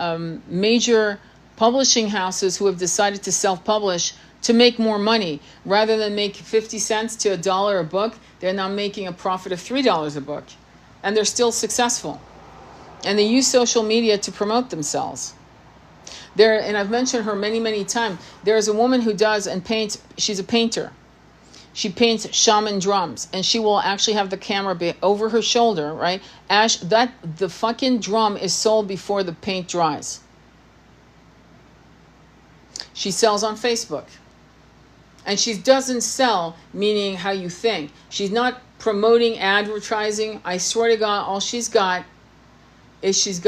major publishing houses who have decided to self-publish to make more money. Rather than make 50 cents to $1 a book, they're now making a profit of $3 a book. And they're still successful. And they use social media to promote themselves. And I've mentioned her many, many times. There's a woman who does and paints, she's a painter. She paints shaman drums, and she will actually have the camera be over her shoulder, right? The fucking drum is sold before the paint dries. She sells on Facebook. And she doesn't sell, meaning how you think. She's not promoting advertising. I swear to God, all she's got is she's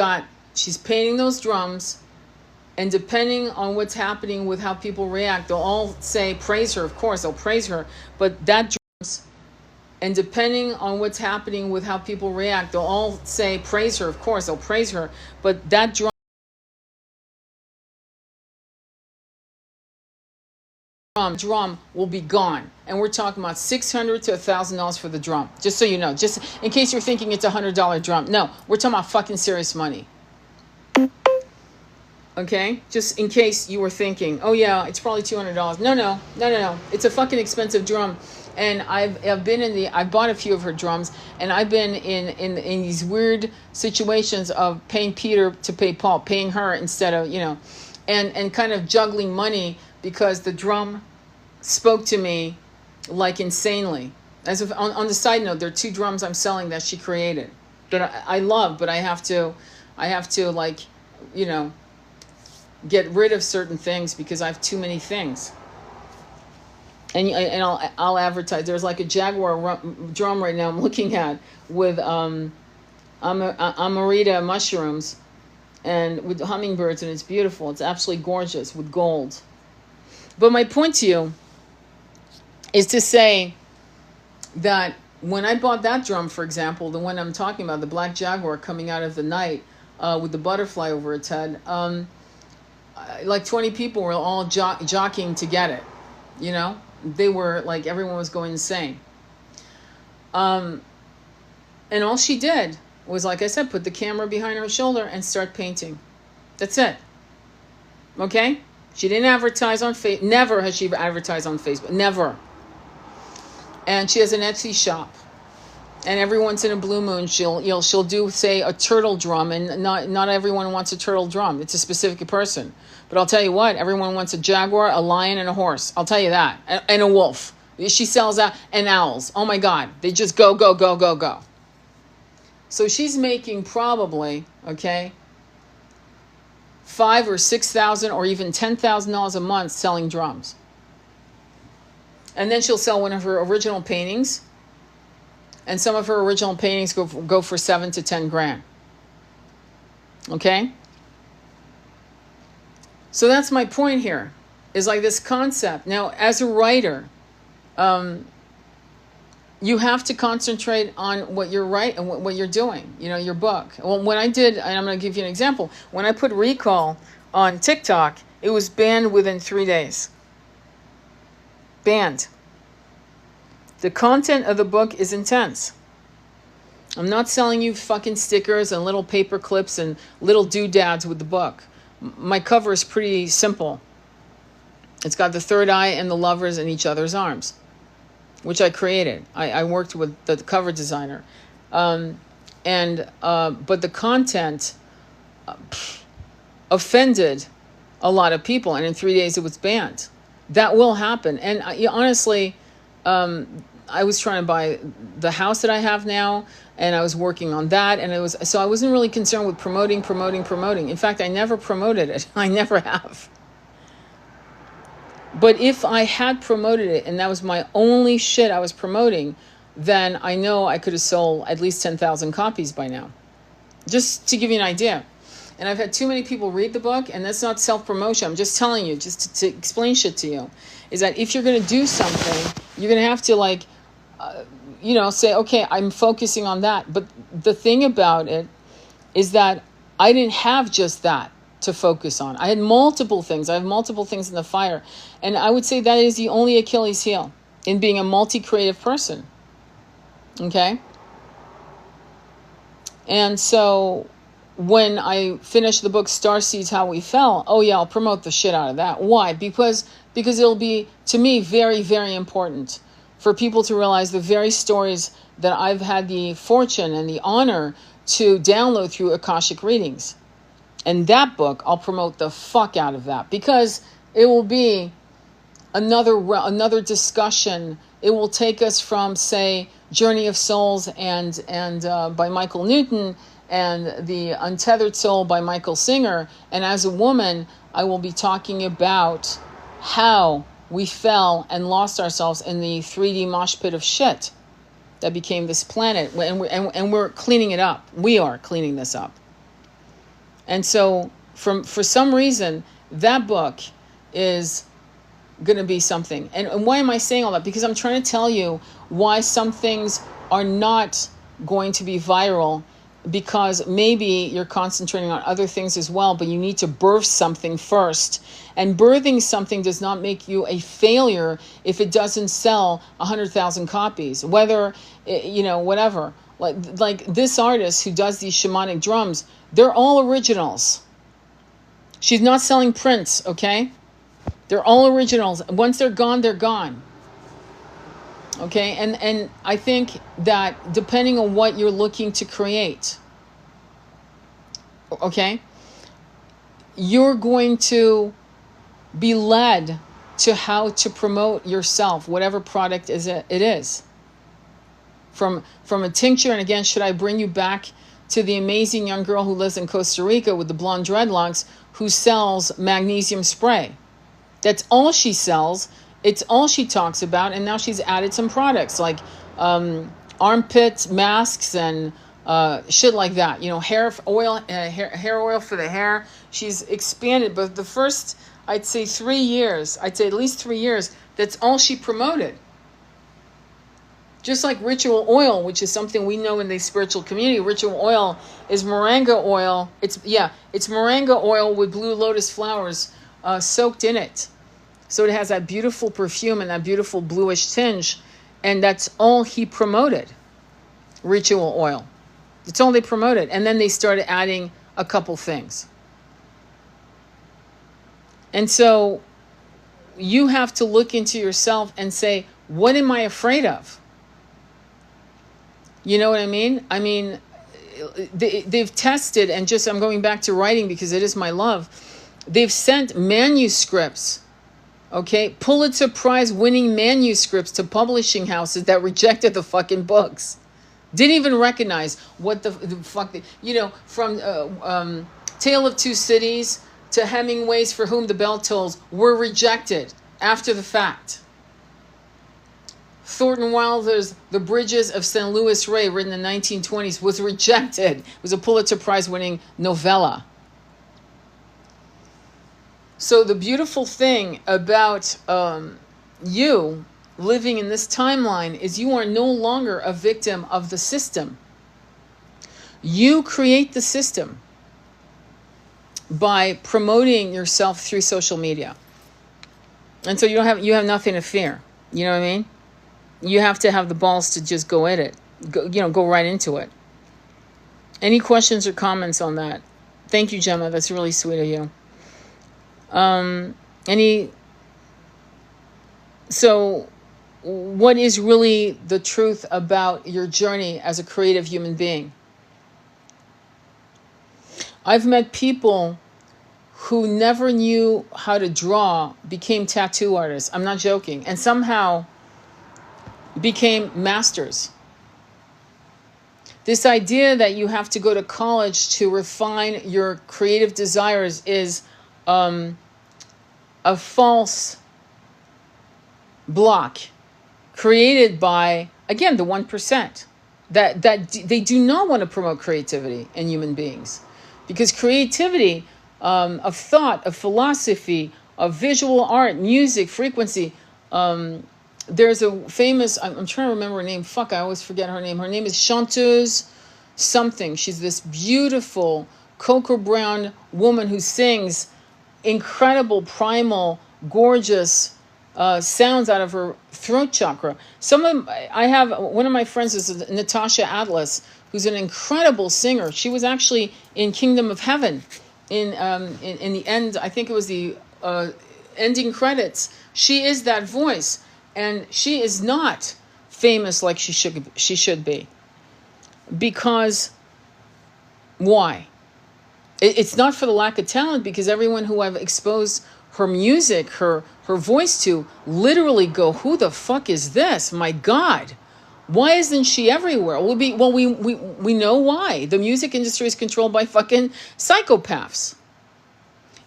painting those drums, and depending on what's happening with how people react, they'll all say, praise her. Of course, they'll praise her. But that drums, and depending on what's happening with how people react, they'll all say, praise her. Of course, they'll praise her. But that drum will be gone. And we're talking about $600 to $1,000 for the drum. Just so you know. Just in case you're thinking it's a $100 drum. No, we're talking about fucking serious money. Okay, just in case you were thinking, oh yeah, it's probably $200. No. It's a fucking expensive drum, and I've bought a few of her drums, and I've been in these weird situations of paying Peter to pay Paul, paying her instead of and kind of juggling money because the drum spoke to me like insanely. As if on the side note, there are 2 drums I'm selling that she created that I love, but I have to like, you know, get rid of certain things because I have too many things. And I'll advertise. There's like a Jaguar drum right now I'm looking at with Amarita mushrooms and with hummingbirds, and it's beautiful. It's absolutely gorgeous with gold. But my point to you is to say that when I bought that drum, for example, the one I'm talking about, the black Jaguar coming out of the night with the butterfly over its head, like 20 people were all jockeying to get it. You know, they were like, everyone was going insane. And all she did was, like I said, put the camera behind her shoulder and start painting. That's it. Okay? She didn't advertise on Facebook. Never has she advertised on Facebook. Never. And she has an Etsy shop. And every once in a blue moon, she'll do, say, a turtle drum. And not everyone wants a turtle drum. It's a specific person. But I'll tell you what, everyone wants a jaguar, a lion, and a horse. I'll tell you that. And a wolf. She sells out, and owls. Oh my God. They just go, go, go, go, go. So she's making probably, okay, $5,000 or $6,000 or even $10,000 a month selling drums. And then she'll sell one of her original paintings. And some of her original paintings go for 7 to 10 grand. Okay? So that's my point here, is like this concept. Now, as a writer, you have to concentrate on what you're writing and what you're doing, you know, your book. Well, when I did, and I'm going to give you an example, when I put Recall on TikTok, it was banned within 3 days. Banned. The content of the book is intense. I'm not selling you fucking stickers and little paper clips and little doodads with the book. My cover is pretty simple. It's got the third eye and the lovers in each other's arms, which I created. I worked with the cover designer. But the content offended a lot of people, and in 3 days it was banned. That will happen. And honestly, I was trying to buy the house that I have now, and I was working on that, and so I wasn't really concerned with promoting. In fact, I never promoted it. I never have. But if I had promoted it and that was my only shit I was promoting, then I know I could have sold at least 10,000 copies by now. Just to give you an idea. And I've had too many people read the book, and that's not self-promotion. I'm just telling you, just to explain shit to you, is that if you're going to do something, you're going to have to like, say, okay, I'm focusing on that. But the thing about it is that I didn't have just that to focus on. I had multiple things. I have multiple things in the fire. And I would say that is the only Achilles heel in being a multi-creative person. Okay? And so when I finished the book Starseeds How We Fell, oh yeah, I'll promote the shit out of that. Why? Because it'll be, to me, very, very important for people to realize the very stories that I've had the fortune and the honor to download through Akashic readings. And that book, I'll promote the fuck out of that, because it will be another discussion. It will take us from, say, Journey of Souls and by Michael Newton, and The Untethered Soul by Michael Singer. And as a woman, I will be talking about how we fell and lost ourselves in the 3D mosh pit of shit that became this planet. And we're cleaning it up. We are cleaning this up. And so for some reason, that book is going to be something. And why am I saying all that? Because I'm trying to tell you why some things are not going to be viral, because maybe you're concentrating on other things as well, but you need to birth something first. And birthing something does not make you a failure if it doesn't sell 100,000 copies, whether, whatever. Like this artist who does these shamanic drums, they're all originals. She's not selling prints, okay? They're all originals. Once they're gone, they're gone. Okay, and I think that depending on what you're looking to create, okay, you're going to be led to how to promote yourself, whatever product it is. From a tincture, and again, should I bring you back to the amazing young girl who lives in Costa Rica with the blonde dreadlocks who sells magnesium spray? That's all she sells. It's all she talks about. And now she's added some products like armpit masks and shit like that. You know, hair oil for the hair. She's expanded. But the first, I'd say 3 years, at least 3 years, that's all she promoted. Just like ritual oil, which is something we know in the spiritual community. Ritual oil is moringa oil. It's moringa oil with blue lotus flowers soaked in it. So it has that beautiful perfume and that beautiful bluish tinge. And that's all he promoted. Ritual oil. That's all they promoted. And then they started adding a couple things. And so you have to look into yourself and say, what am I afraid of? You know what I mean? I mean, they've tested, and just, I'm going back to writing because it is my love. They've sent manuscripts, okay, Pulitzer Prize winning manuscripts to publishing houses that rejected the fucking books. Didn't even recognize what the fuck, you know, from Tale of Two Cities to Hemingway's For Whom the Bell Tolls were rejected after the fact. Thornton Wilder's The Bridges of St. Louis Ray, written in the 1920s, was rejected. It was a Pulitzer Prize winning novella. So the beautiful thing about you living in this timeline is you are no longer a victim of the system. You create the system by promoting yourself through social media. And so you have nothing to fear. You know what I mean? You have to have the balls to just go at it. Go right into it. Any questions or comments on that? Thank you, Gemma. That's really sweet of you. So what is really the truth about your journey as a creative human being? I've met people who never knew how to draw, became tattoo artists. I'm not joking. And somehow became masters. This idea that you have to go to college to refine your creative desires is a false block created by, again, the 1%. That they do not want to promote creativity in human beings. Because creativity of thought, of philosophy, of visual art, music, frequency, there's a famous, I'm trying to remember her name. Fuck, I always forget her name. Her name is Chanteuse something. She's this beautiful cocoa brown woman who sings incredible, primal, gorgeous sounds out of her throat chakra. One of my friends is Natasha Atlas, who's an incredible singer. She was actually in Kingdom of Heaven in the end. I think it was the ending credits. She is that voice. And she is not famous like she should be. Because, why? It's not for the lack of talent, because everyone who I've exposed her music, her voice to, literally go, who the fuck is this? My God. Why isn't she everywhere? We know why. The music industry is controlled by fucking psychopaths.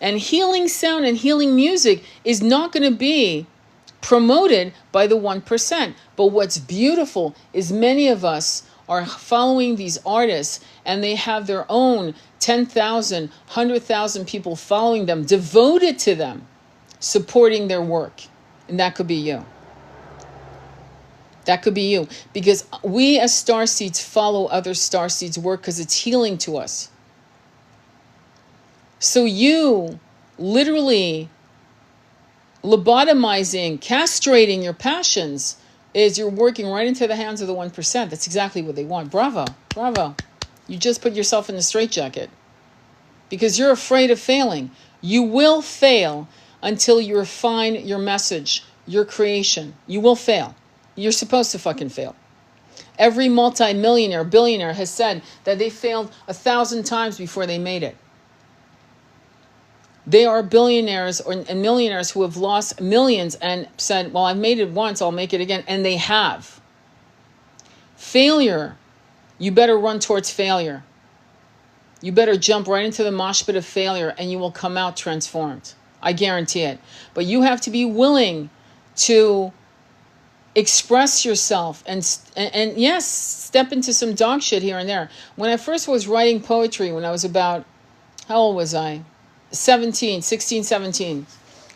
And healing sound and healing music is not going to be promoted by the 1%. But what's beautiful is many of us are following these artists, and they have their own 10,000, 100,000 people following them, devoted to them, supporting their work. And that could be you. That could be you. Because we as starseeds follow other starseeds' work because it's healing to us. So you literally lobotomizing, castrating your passions is you're working right into the hands of the 1%. That's exactly what they want. Bravo. Bravo. You just put yourself in the straitjacket because you're afraid of failing. You will fail until you refine your message, your creation. You will fail. You're supposed to fucking fail. Every multi-millionaire, billionaire has said that they failed 1,000 times before they made it. They are billionaires and millionaires who have lost millions and said, well, I've made it once, I'll make it again. And they have. Failure, you better run towards failure. You better jump right into the mosh pit of failure and you will come out transformed. I guarantee it. But you have to be willing to express yourself and yes, step into some dog shit here and there. When I first was writing poetry, when I was about, how old was I? 16, 17.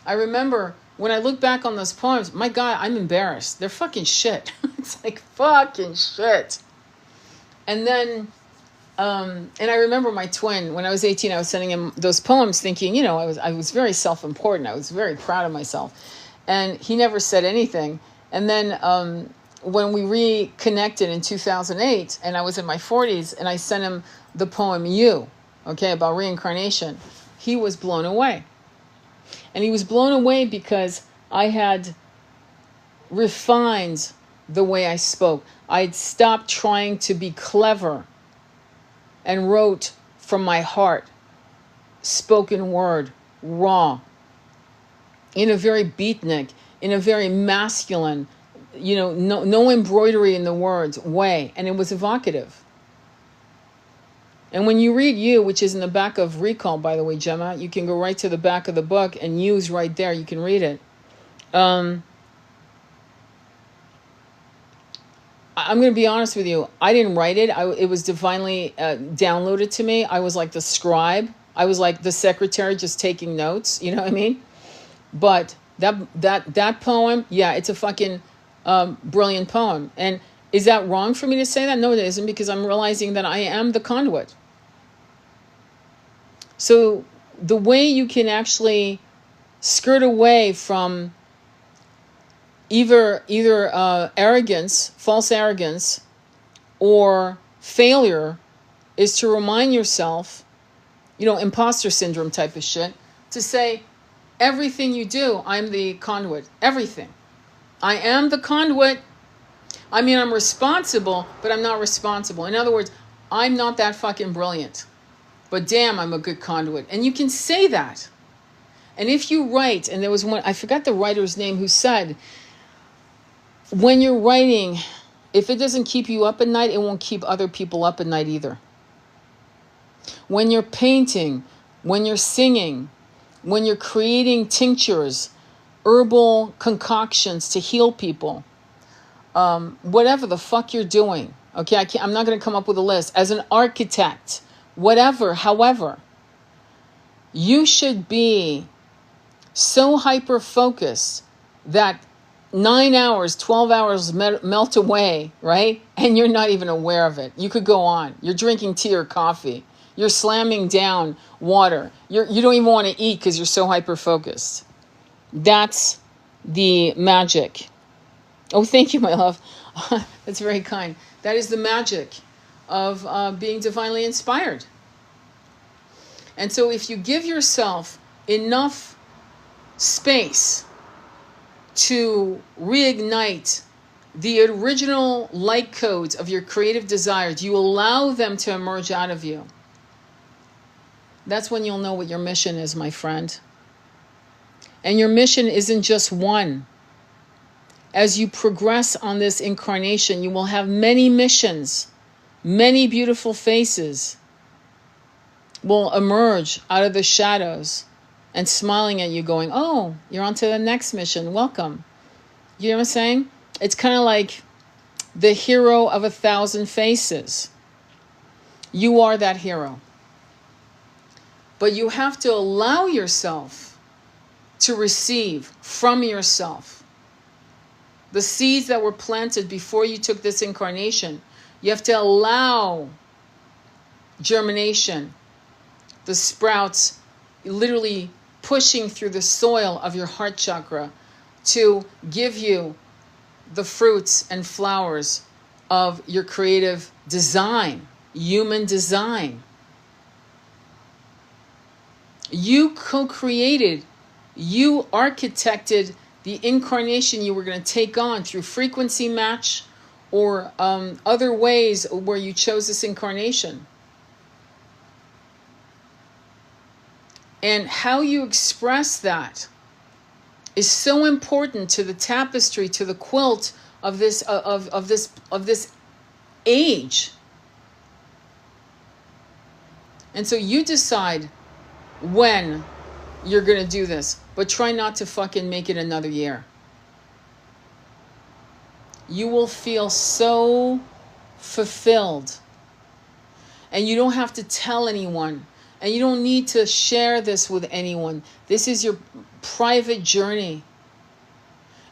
I remember when I look back on those poems, my God, I'm embarrassed. They're fucking shit. It's like fucking shit. And then, and I remember my twin, when I was 18, I was sending him those poems thinking, you know, I was very self-important. I was very proud of myself. And he never said anything. And then when we reconnected in 2008, and I was in my 40s, and I sent him the poem You, okay, about reincarnation, he was blown away. And he was blown away because I had refined the way I spoke. I'd stopped trying to be clever and wrote from my heart, spoken word, raw, in a very beatnik, in a very masculine, you know, no embroidery in the words way. And it was evocative. And when you read You, which is in the back of Recall, by the way, Gemma, you can go right to the back of the book and You's right there. You can read it. I'm going to be honest with you. I didn't write it. It was divinely downloaded to me. I was like the scribe. I was like the secretary just taking notes. You know what I mean? But that poem, yeah, it's a fucking brilliant poem. And is that wrong for me to say that? No, it isn't, because I'm realizing that I am the conduit. So the way you can actually skirt away from either arrogance, false arrogance, or failure is to remind yourself, you know, imposter syndrome type of shit, to say, everything you do, I'm the conduit. Everything. I am the conduit. I mean, I'm responsible, but I'm not responsible. In other words, I'm not that fucking brilliant. But damn, I'm a good conduit. And you can say that. And if you write, and there was one, I forgot the writer's name, who said, when you're writing, if it doesn't keep you up at night, it won't keep other people up at night either. When you're painting, when you're singing, when you're creating tinctures, herbal concoctions to heal people, whatever the fuck you're doing, okay, I'm not going to come up with a list. As an architect, whatever, however, you should be so hyper-focused that 9 hours, 12 hours melt away, right? And you're not even aware of it. You could go on. You're drinking tea or coffee. You're slamming down water. You don't even want to eat because you're so hyper-focused. That's the magic. Oh, thank you, my love. That's very kind. That is the magic of being divinely inspired. And so if you give yourself enough space to reignite the original light codes of your creative desires, you allow them to emerge out of you. That's when you'll know what your mission is, my friend. And your mission isn't just one. As you progress on this incarnation, you will have many missions. Many beautiful faces will emerge out of the shadows and smiling at you, going, oh, you're on to the next mission. Welcome. You know what I'm saying? It's kind of like the hero of 1,000 faces. You are that hero. But you have to allow yourself to receive from yourself the seeds that were planted before you took this incarnation. You have to allow germination, the sprouts literally pushing through the soil of your heart chakra to give you the fruits and flowers of your creative design, human design. You co-created, you architected the incarnation you were going to take on through frequency match or other ways where you chose this incarnation. And how you express that is so important to the tapestry, to the quilt of this age. And so you decide when you're going to do this, but try not to fucking make it another year. You will feel so fulfilled. And you don't have to tell anyone. And you don't need to share this with anyone. This is your private journey.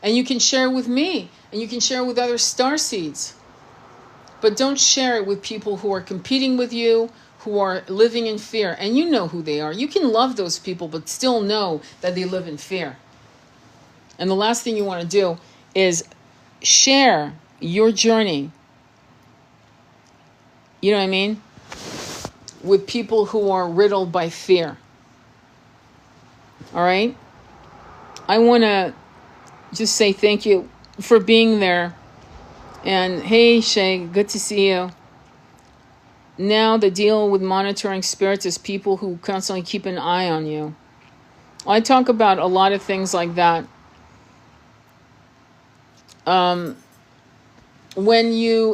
And you can share it with me. And you can share it with other starseeds. But don't share it with people who are competing with you, who are living in fear. And you know who they are. You can love those people, but still know that they live in fear. And the last thing you want to do is share your journey, you know what I mean, with people who are riddled by fear. All right? I want to just say thank you for being there. And hey, Shay, good to see you. Now the deal with monitoring spirits is people who constantly keep an eye on you. I talk about a lot of things like that.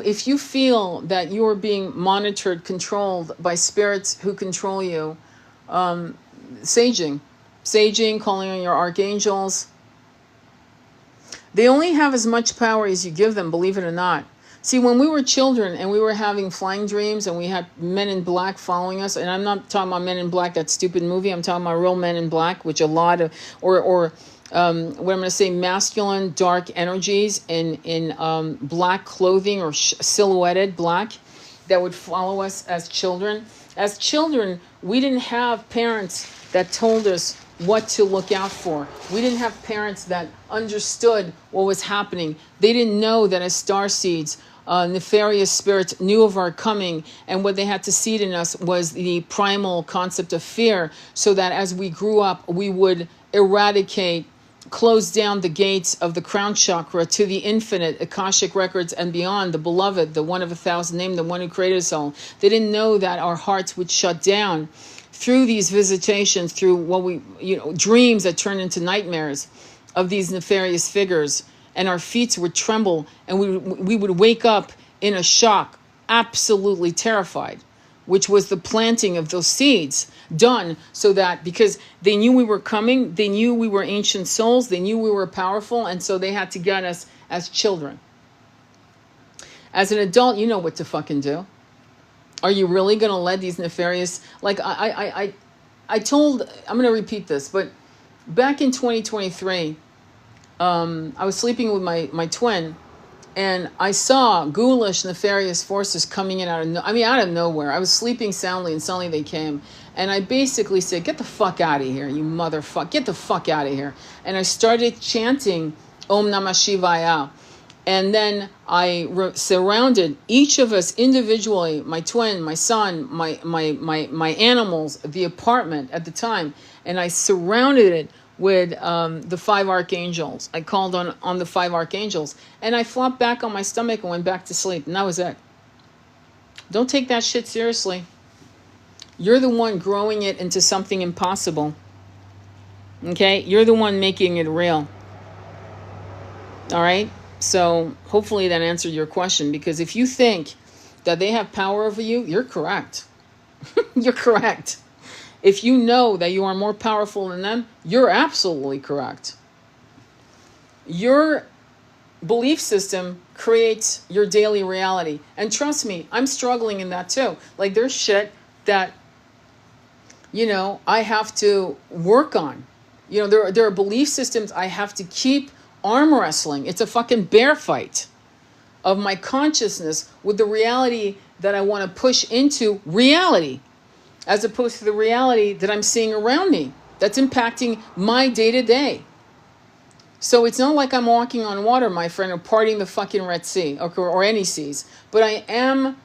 If you feel that you are being monitored, controlled by spirits who control you, saging, calling on your archangels. They only have as much power as you give them, believe it or not. See, when we were children and we were having flying dreams and we had men in black following us, and I'm not talking about Men in Black, that stupid movie, I'm talking about real Men in Black, which a lot of, what I'm going to say, masculine dark energies in black clothing or silhouetted black that would follow us as children. As children, we didn't have parents that told us what to look out for. We didn't have parents that understood what was happening. They didn't know that as starseeds, nefarious spirits knew of our coming, and what they had to seed in us was the primal concept of fear, so that as we grew up, we would eradicate, close down the gates of the crown chakra to the infinite, Akashic records and beyond, the beloved, the one of 1,000 named, the one who created us all. They didn't know that our hearts would shut down through these visitations, through dreams that turn into nightmares of these nefarious figures, and our feet would tremble, and we would wake up in a shock, absolutely terrified, which was the planting of those seeds done so that, because they knew we were coming, they knew we were ancient souls, they knew we were powerful, and so they had to get us as children. As an adult, you know what to fucking do. Are you really going to let these nefarious, like I'm going to repeat this, but back in 2023, I was sleeping with my twin, and I saw ghoulish, nefarious forces coming in out of nowhere. I was sleeping soundly, and suddenly they came. And I basically said, get the fuck out of here, you motherfucker. Get the fuck out of here. And I started chanting Om Namah Shivaya. And then I surrounded each of us individually, my twin, my son, my animals, the apartment at the time. And I surrounded it with the 5 archangels. I called on the 5 archangels. And I flopped back on my stomach and went back to sleep. And that was it. Don't take that shit seriously. You're the one growing it into something impossible. Okay? You're the one making it real. All right? So hopefully that answered your question. Because if you think that they have power over you, you're correct. You're correct. If you know that you are more powerful than them, you're absolutely correct. Your belief system creates your daily reality. And trust me, I'm struggling in that too. Like there's shit that, I have to work on. There are belief systems I have to keep arm wrestling. It's a fucking bear fight of my consciousness with the reality that I want to push into reality, as opposed to the reality that I'm seeing around me that's impacting my day-to-day. So it's not like I'm walking on water, my friend, or parting the fucking Red Sea or any seas. But I am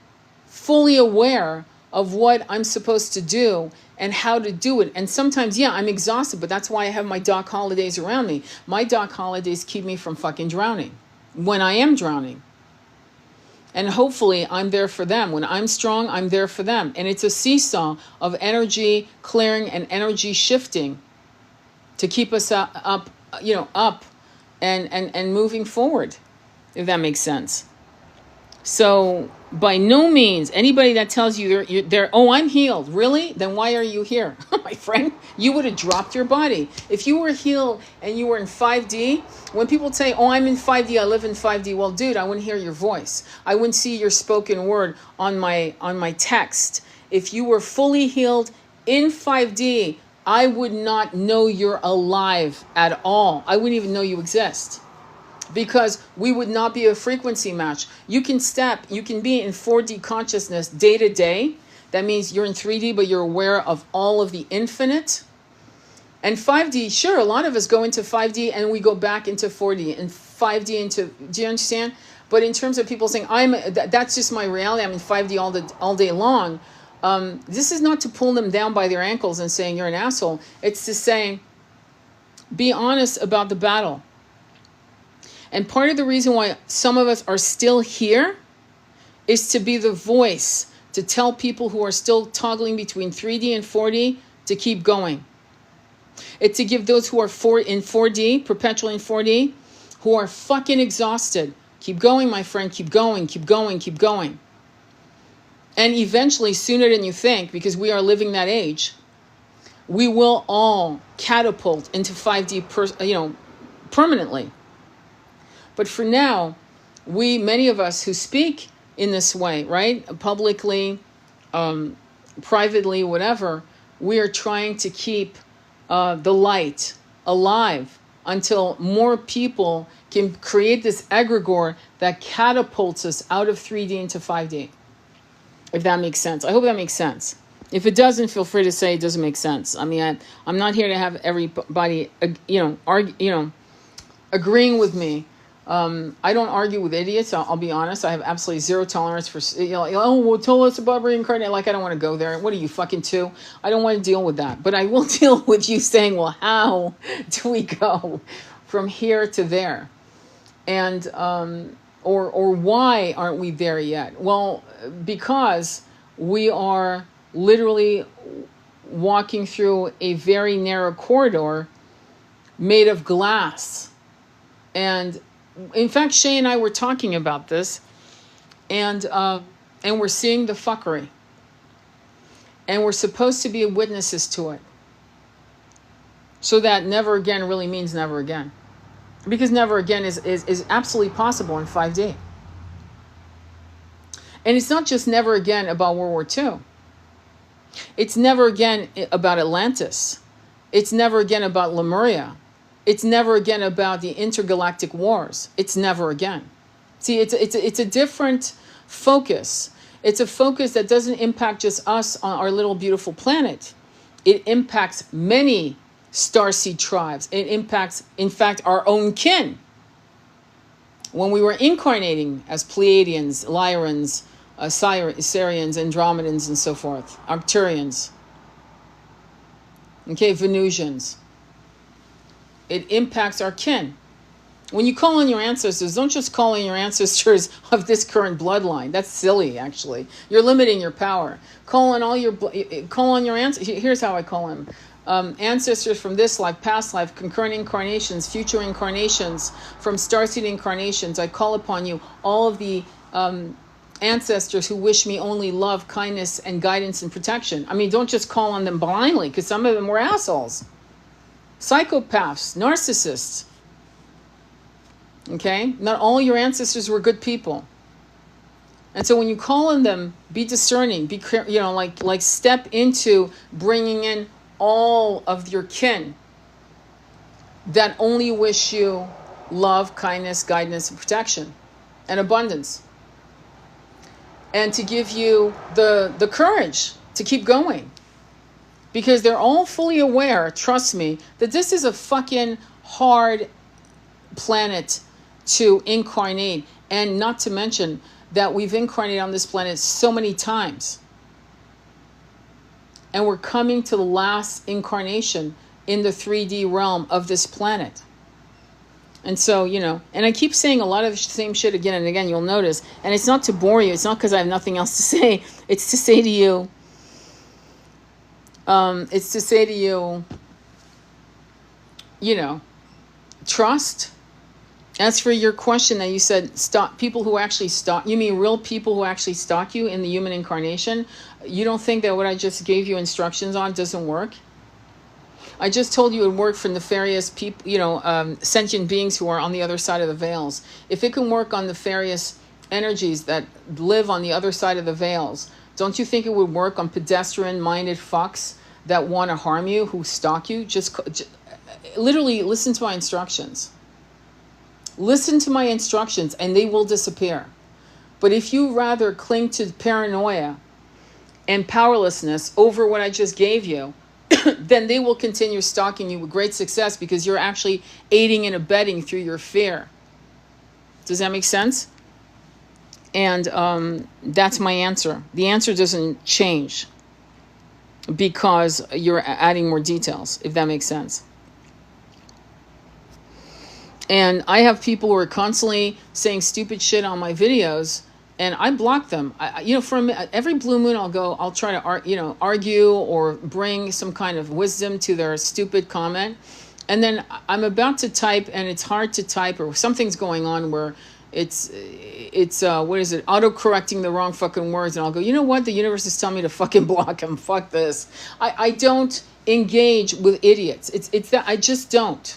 fully aware of what I'm supposed to do and how to do it. And sometimes, I'm exhausted, but that's why I have my dock holidays around me. My dock holidays keep me from fucking drowning when I am drowning. And hopefully I'm there for them. When I'm strong, I'm there for them. And it's a seesaw of energy clearing and energy shifting to keep us up and moving forward, if that makes sense. So by no means, anybody that tells you they're oh, I'm healed, really? Then why are you here? My friend, you would have dropped your body. If you were healed and you were in 5D, when people say, oh, I'm in 5D, I live in 5D, well, dude, I wouldn't hear your voice. I wouldn't see your spoken word on my text. If you were fully healed in 5D, I would not know you're alive at all. I wouldn't even know you exist. Because we would not be a frequency match. You can be in 4D consciousness day to day. That means you're in 3D, but you're aware of all of the infinite. And 5D, sure, a lot of us go into 5D and we go back into 4D and 5D into, do you understand? But in terms of people saying, that's just my reality, I'm in 5D all day long. This is not to pull them down by their ankles and saying you're an asshole. It's to say, be honest about the battle. And part of the reason why some of us are still here is to be the voice, to tell people who are still toggling between 3D and 4D to keep going. It's to give those who are in 4D, perpetually in 4D, who are fucking exhausted. Keep going, my friend, keep going, keep going, keep going. And eventually, sooner than you think, because we are living that age, we will all catapult into 5D permanently. But for now, many of us who speak in this way, right? Publicly, privately, whatever, we are trying to keep the light alive until more people can create this egregore that catapults us out of 3D into 5D. If that makes sense. I hope that makes sense. If it doesn't, feel free to say it doesn't make sense. I mean, I'm not here to have everybody, agreeing with me. I don't argue with idiots. I'll be honest. I have absolutely zero tolerance for, tell us about reincarnation. Like, I don't want to go there. What are you, fucking two? I don't want to deal with that. But I will deal with you saying, well, how do we go from here to there? And, or why aren't we there yet? Well, because we are literally walking through a very narrow corridor made of glass. And in fact, Shay and I were talking about this, and we're seeing the fuckery. And we're supposed to be witnesses to it. So that never again really means never again. Because never again is absolutely possible in 5D. And it's not just never again about World War II. It's never again about Atlantis. It's never again about Lemuria. It's never again about the intergalactic wars. It's never again. See, it's a different focus. It's a focus that doesn't impact just us on our little beautiful planet. It impacts many starseed tribes. It impacts, in fact, our own kin. When we were incarnating as Pleiadians, Lyrans, Sirians, Andromedans, and so forth, Arcturians, okay, Venusians, it impacts our kin. When you call on your ancestors, don't just call on your ancestors of this current bloodline. That's silly, actually. You're limiting your power. Call on your ancestors. Here's how I call them. Ancestors from this life, past life, concurrent incarnations, future incarnations, from starseed incarnations. I call upon you, all of the ancestors who wish me only love, kindness, and guidance and protection. I mean, don't just call on them blindly, because some of them were assholes. Psychopaths, narcissists. Okay? Not all your ancestors were good people. And so when you call on them, be discerning, be like step into bringing in all of your kin that only wish you love, kindness, guidance, and protection, and abundance. And to give you the courage to keep going. Because they're all fully aware, trust me, that this is a fucking hard planet to incarnate. And not to mention that we've incarnated on this planet so many times. And we're coming to the last incarnation in the 3D realm of this planet. And so, and I keep saying a lot of the same shit again and again, you'll notice. And it's not to bore you. It's not because I have nothing else to say. It's to say to you, trust. As for your question that you said, stop people who actually stalk, you mean real people who actually stalk you in the human incarnation? You don't think that what I just gave you instructions on doesn't work? I just told you it worked for nefarious people, sentient beings who are on the other side of the veils. If it can work on nefarious energies that live on the other side of the veils, don't you think it would work on pedestrian-minded fucks that want to harm you, who stalk you? Just literally listen to my instructions. Listen to my instructions and they will disappear. But if you rather cling to paranoia and powerlessness over what I just gave you, then they will continue stalking you with great success because you're actually aiding and abetting through your fear. Does that make sense? And that's my answer. The answer doesn't change because you're adding more details, if that makes sense. And I have people who are constantly saying stupid shit on my videos, and I block them. From every blue moon, I'll try to argue or bring some kind of wisdom to their stupid comment, and then I'm about to type, and it's hard to type, or something's going on where it's auto-correcting the wrong fucking words, and I'll go, you know what? The universe is telling me to fucking block them. Fuck this. I don't engage with idiots. It's that I just don't.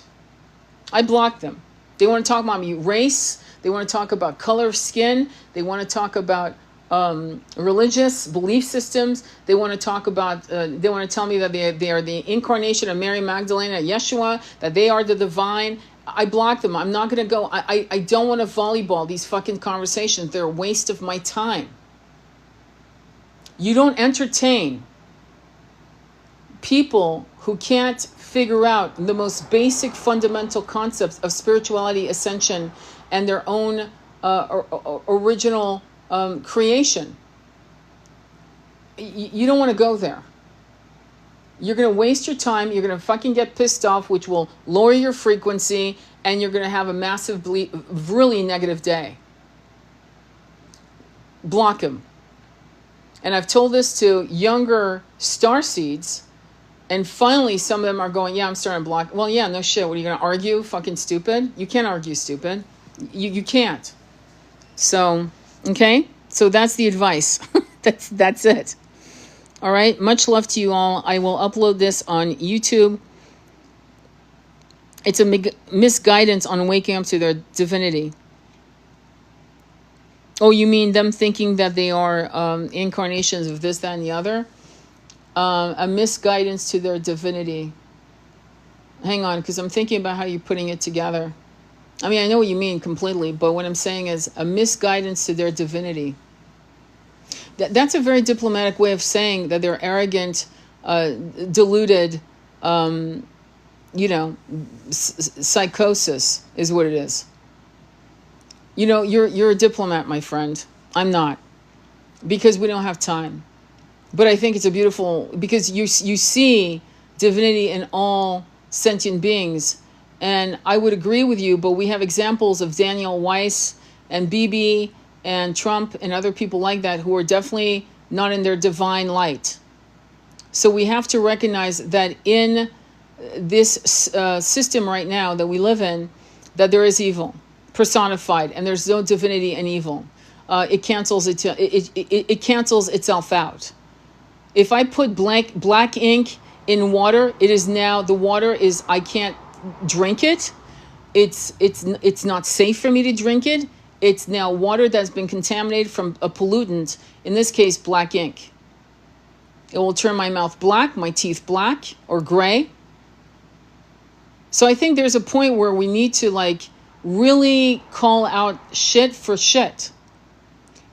I block them. They want to talk about me race. They want to talk about color of skin. They want to talk about religious belief systems. They want to talk about. They want to tell me that they are the incarnation of Mary Magdalene, Yeshua. That they are the divine. I block them. I'm not going to go. I don't want to volleyball these fucking conversations. They're a waste of my time. You don't entertain people who can't figure out the most basic fundamental concepts of spirituality, ascension, and their own original creation. You don't want to go there. You're going to waste your time. You're going to fucking get pissed off, which will lower your frequency, and you're going to have a massive, really negative day. Block him. And I've told this to younger starseeds. And finally, some of them are going, yeah, I'm starting to block. Well, yeah, no shit. What are you going to argue? Fucking stupid? You can't argue stupid. You can't. So, okay? So that's the advice. That's it. All right? Much love to you all. I will upload this on YouTube. It's a misguidance on waking up to their divinity. Oh, you mean them thinking that they are incarnations of this, that, and the other? A misguidance to their divinity. Hang on, because I'm thinking about how you're putting it together. I mean, I know what you mean completely, but what I'm saying is a misguidance to their divinity. That's a very diplomatic way of saying that they're arrogant, deluded, psychosis is what it is. You're a diplomat, my friend. I'm not, because we don't have time. But I think it's a beautiful, because you see divinity in all sentient beings. And I would agree with you, but we have examples of Daniel Weiss and Bibi and Trump and other people like that who are definitely not in their divine light. So we have to recognize that in this system right now that we live in, that there is evil personified, and there's no divinity in evil. It cancels itself out. If I put black ink in water, it is now, the water is, I can't drink it. It's not safe for me to drink it. It's now water that's been contaminated from a pollutant, in this case, black ink. It will turn my mouth black, my teeth black or gray. So I think there's a point where we need to really call out shit for shit.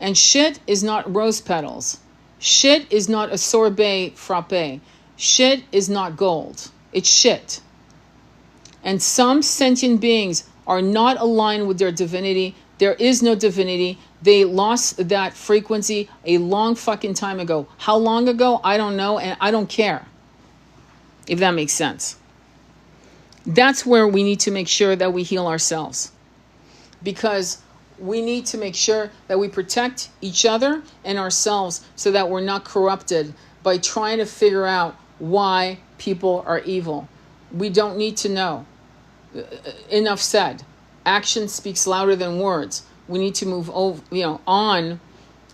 And shit is not rose petals. Shit is not a sorbet frappe. Shit is not gold. It's shit. And some sentient beings are not aligned with their divinity. There is no divinity. They lost that frequency a long fucking time ago. How long ago? I don't know, and I don't care. If that makes sense. That's where we need to make sure that we heal ourselves, because we need to make sure that we protect each other and ourselves so that we're not corrupted by trying to figure out why people are evil. We don't need to know. Enough said. Action speaks louder than words. We need to move over, on,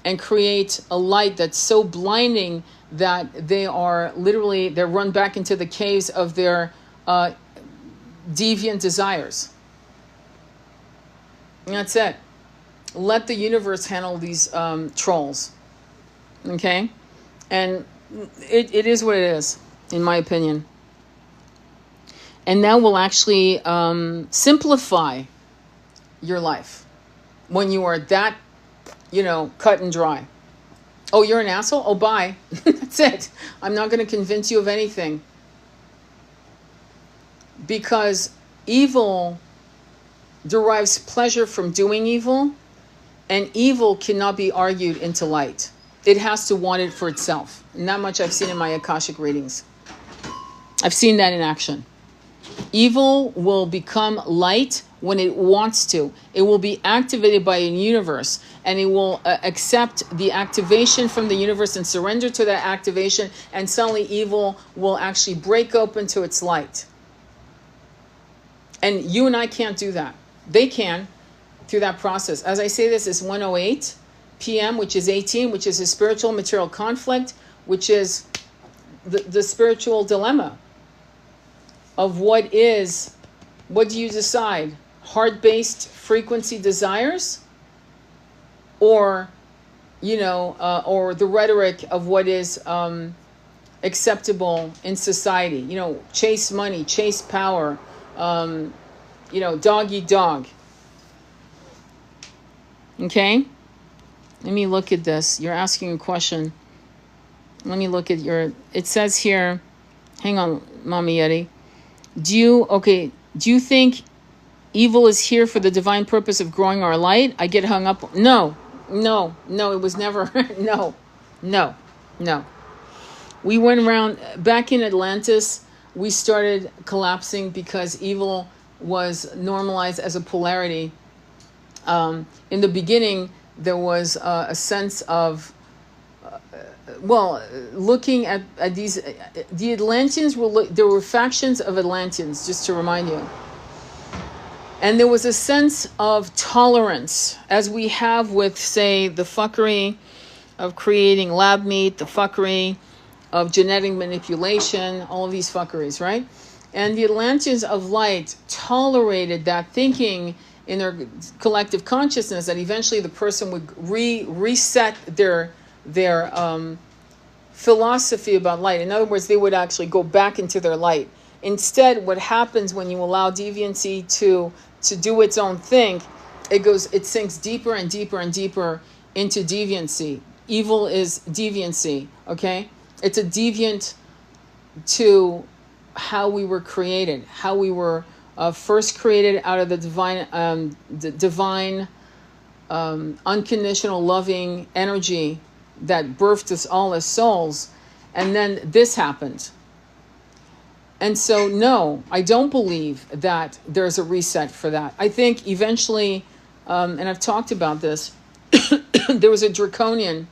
and create a light that's so blinding that they're run back into the caves of their deviant desires. And that's it. Let the universe handle these trolls. Okay? And it is what it is, in my opinion. And that will actually simplify your life when you are that, cut and dry. Oh, you're an asshole? Oh, bye. That's it. I'm not going to convince you of anything. Because evil derives pleasure from doing evil, and evil cannot be argued into light. It has to want it for itself. And that much I've seen in my Akashic readings. I've seen that in action. Evil will become light when it wants to. It will be activated by a universe, and it will accept the activation from the universe and surrender to that activation, and suddenly evil will actually break open to its light. And you and I can't do that. They can through that process. As I say, this is 1:08 p.m., which is 18, which is a spiritual material conflict, which is the spiritual dilemma of what do you decide? Heart-based frequency desires, or or the rhetoric of what is acceptable in society. Chase money, chase power, dog eat dog. Okay? Let me look at this. You're asking a question. Let me look at it says here, hang on, Mama Yeti. Do you think evil is here for the divine purpose of growing our light? I get hung up. No, it was never, no. We went around, back in Atlantis, we started collapsing because evil was normalized as a polarity. In the beginning, there was a sense of, looking at these, the Atlanteans there were factions of Atlanteans, just to remind you. And there was a sense of tolerance, as we have with, say, the fuckery of creating lab meat, the fuckery of genetic manipulation, all of these fuckeries, right? And the Atlanteans of light tolerated that, thinking in their collective consciousness that eventually the person would reset their philosophy about light. In other words, they would actually go back into their light. Instead, what happens when you allow deviancy to do its own thing, it sinks deeper and deeper and deeper into deviancy. Evil is deviancy, okay? It's a deviant to how we were created, how we were first created out of the divine, unconditional, loving energy that birthed us all as souls. And then this happened. And so, no, I don't believe that there's a reset for that. I think eventually, and I've talked about this, there was a draconian.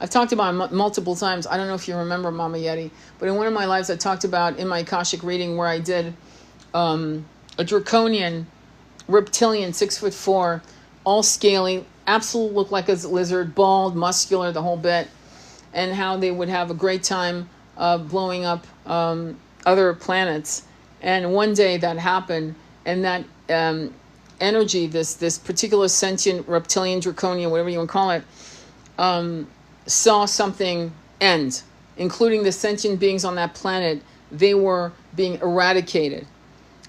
I've talked about it multiple times. I don't know if you remember, Mama Yeti, but in one of my lives I talked about in my Akashic reading where I did a draconian reptilian, 6'4", all scaly, absolutely looked like a lizard, bald, muscular, the whole bit, and how they would have a great time blowing up other planets. And one day that happened, and that energy, this particular sentient reptilian, draconian, whatever you want to call it, saw something end, including the sentient beings on that planet. They were being eradicated.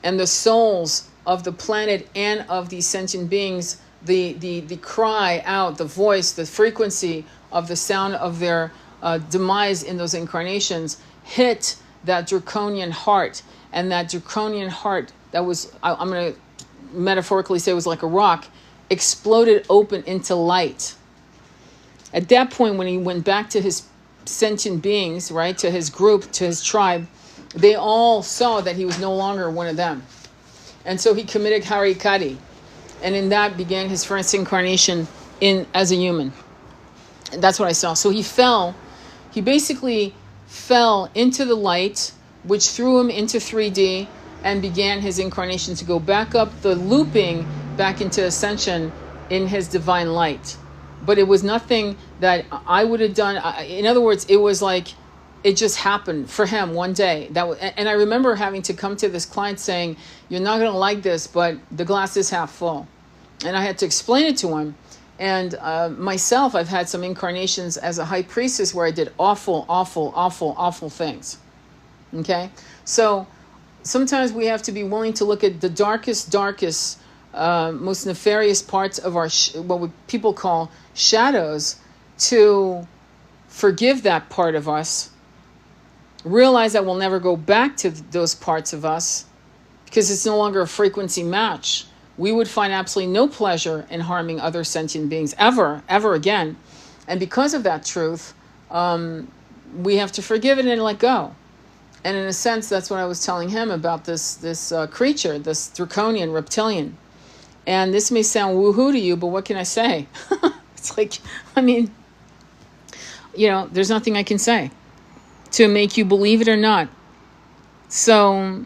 And the souls of the planet and of these sentient beings, the cry out, the voice, the frequency of the sound of their demise in those incarnations hit that draconian heart. And that draconian heart, that was, I'm going to metaphorically say it was like a rock, exploded open into light. At that point, when he went back to his sentient beings, right, to his group, to his tribe, they all saw that he was no longer one of them. And so he committed harikari. And in that began his first incarnation as a human. And that's what I saw. So he basically fell into the light, which threw him into 3D, and began his incarnation to go back up the looping back into ascension in his divine light. But it was nothing that I would have done. In other words, it was like it just happened for him one day. And I remember having to come to this client saying, "You're not going to like this, but the glass is half full." And I had to explain it to him. And myself, I've had some incarnations as a high priestess where I did awful, awful, awful, awful things. Okay? So sometimes we have to be willing to look at the darkest, most nefarious parts of our, what people call shadows, to forgive that part of us, realize that we'll never go back to those parts of us because it's no longer a frequency match. We would find absolutely no pleasure in harming other sentient beings ever again. And because of that truth, we have to forgive it and let go. And in a sense, that's what I was telling him about this creature, this draconian reptilian. And this may sound woohoo to you, but what can I say? It's like, I mean, there's nothing I can say to make you believe it or not. So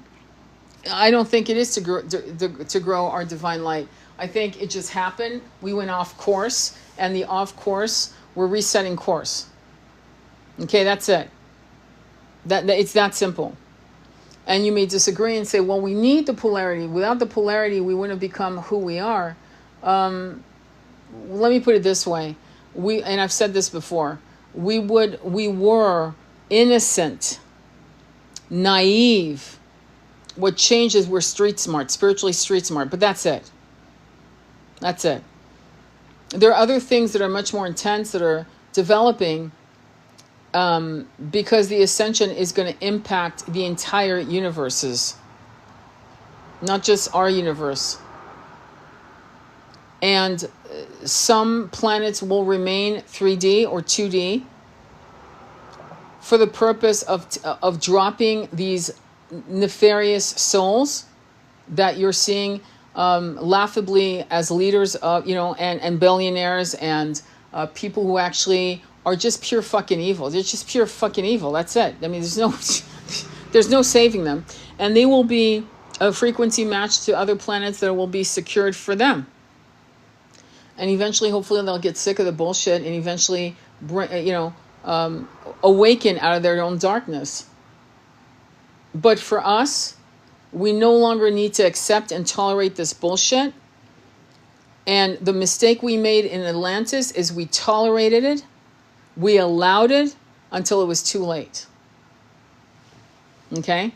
I don't think it is to grow our divine light. I think it just happened. We went off course, and the off course, we're resetting course. Okay, that's it. It's that simple. And you may disagree and say, well, we need the polarity. Without the polarity, we wouldn't have become who we are. Let me put it this way. And I've said this before. We were innocent, naive. What changes, we're street smart, spiritually street smart, but that's it. That's it. There are other things that are much more intense that are developing because the ascension is going to impact the entire universes, not just our universe. And some planets will remain 3D or 2D for the purpose of dropping these nefarious souls that you're seeing laughably as leaders of, and billionaires and people who actually are just pure fucking evil. They're just pure fucking evil. That's it. I mean, there's no saving them. And they will be a frequency match to other planets that will be secured for them. And eventually, hopefully, they'll get sick of the bullshit and eventually, awaken out of their own darkness. But for us, we no longer need to accept and tolerate this bullshit. And the mistake we made in Atlantis is we tolerated it. We allowed it until it was too late. Okay?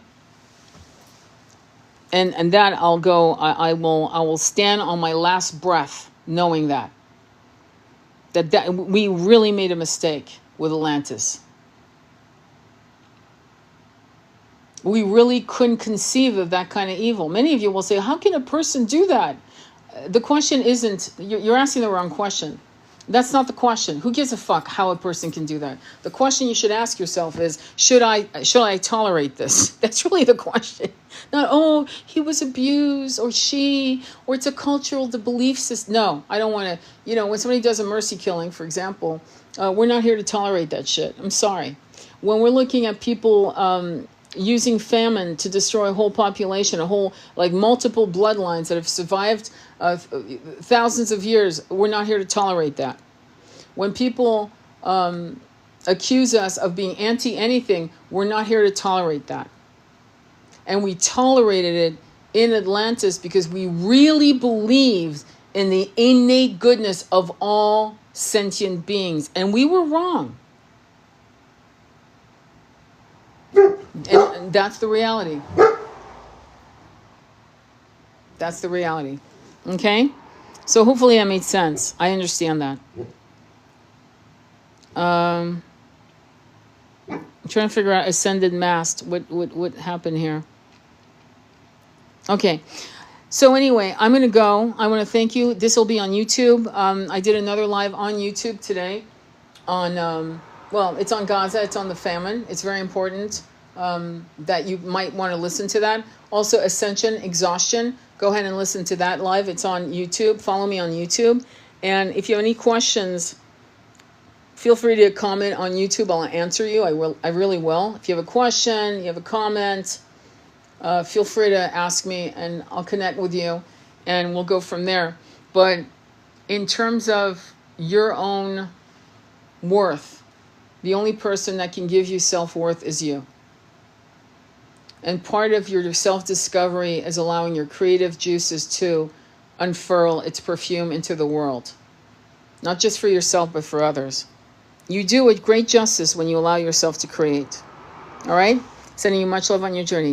And that I will stand on my last breath knowing that we really made a mistake with Atlantis. We really couldn't conceive of that kind of evil. Many of you will say, how can a person do that? The question isn't, you're asking the wrong question. That's not the question. Who gives a fuck how a person can do that? The question you should ask yourself is, should I tolerate this? That's really the question. Not, oh, he was abused, or she, or it's a cultural, the belief system. No, I don't want to, when somebody does a mercy killing, for example, we're not here to tolerate that shit. I'm sorry. When we're looking at people using famine to destroy a whole population, multiple bloodlines that have survived thousands of years, we're not here to tolerate that. When people accuse us of being anti-anything, we're not here to tolerate that. And we tolerated it in Atlantis because we really believed in the innate goodness of all sentient beings. And we were wrong. And that's the reality. That's the reality. Okay? So hopefully that made sense. I understand that. I'm trying to figure out ascended mast. What happened here? Okay. So anyway, I'm going to go. I want to thank you. This will be on YouTube. I did another live on YouTube today on, it's on Gaza. It's on the famine. It's very important. that you might want to listen to that. Also, Ascension, Exhaustion. Go ahead and listen to that live. It's on YouTube. Follow me on YouTube. And if you have any questions, feel free to comment on YouTube. I'll answer you. I really will. If you have a question, you have a comment, feel free to ask me and I'll connect with you and we'll go from there. But in terms of your own worth, the only person that can give you self-worth is you. And part of your self-discovery is allowing your creative juices to unfurl its perfume into the world. Not just for yourself, but for others. You do it great justice when you allow yourself to create. All right? Sending you much love on your journey.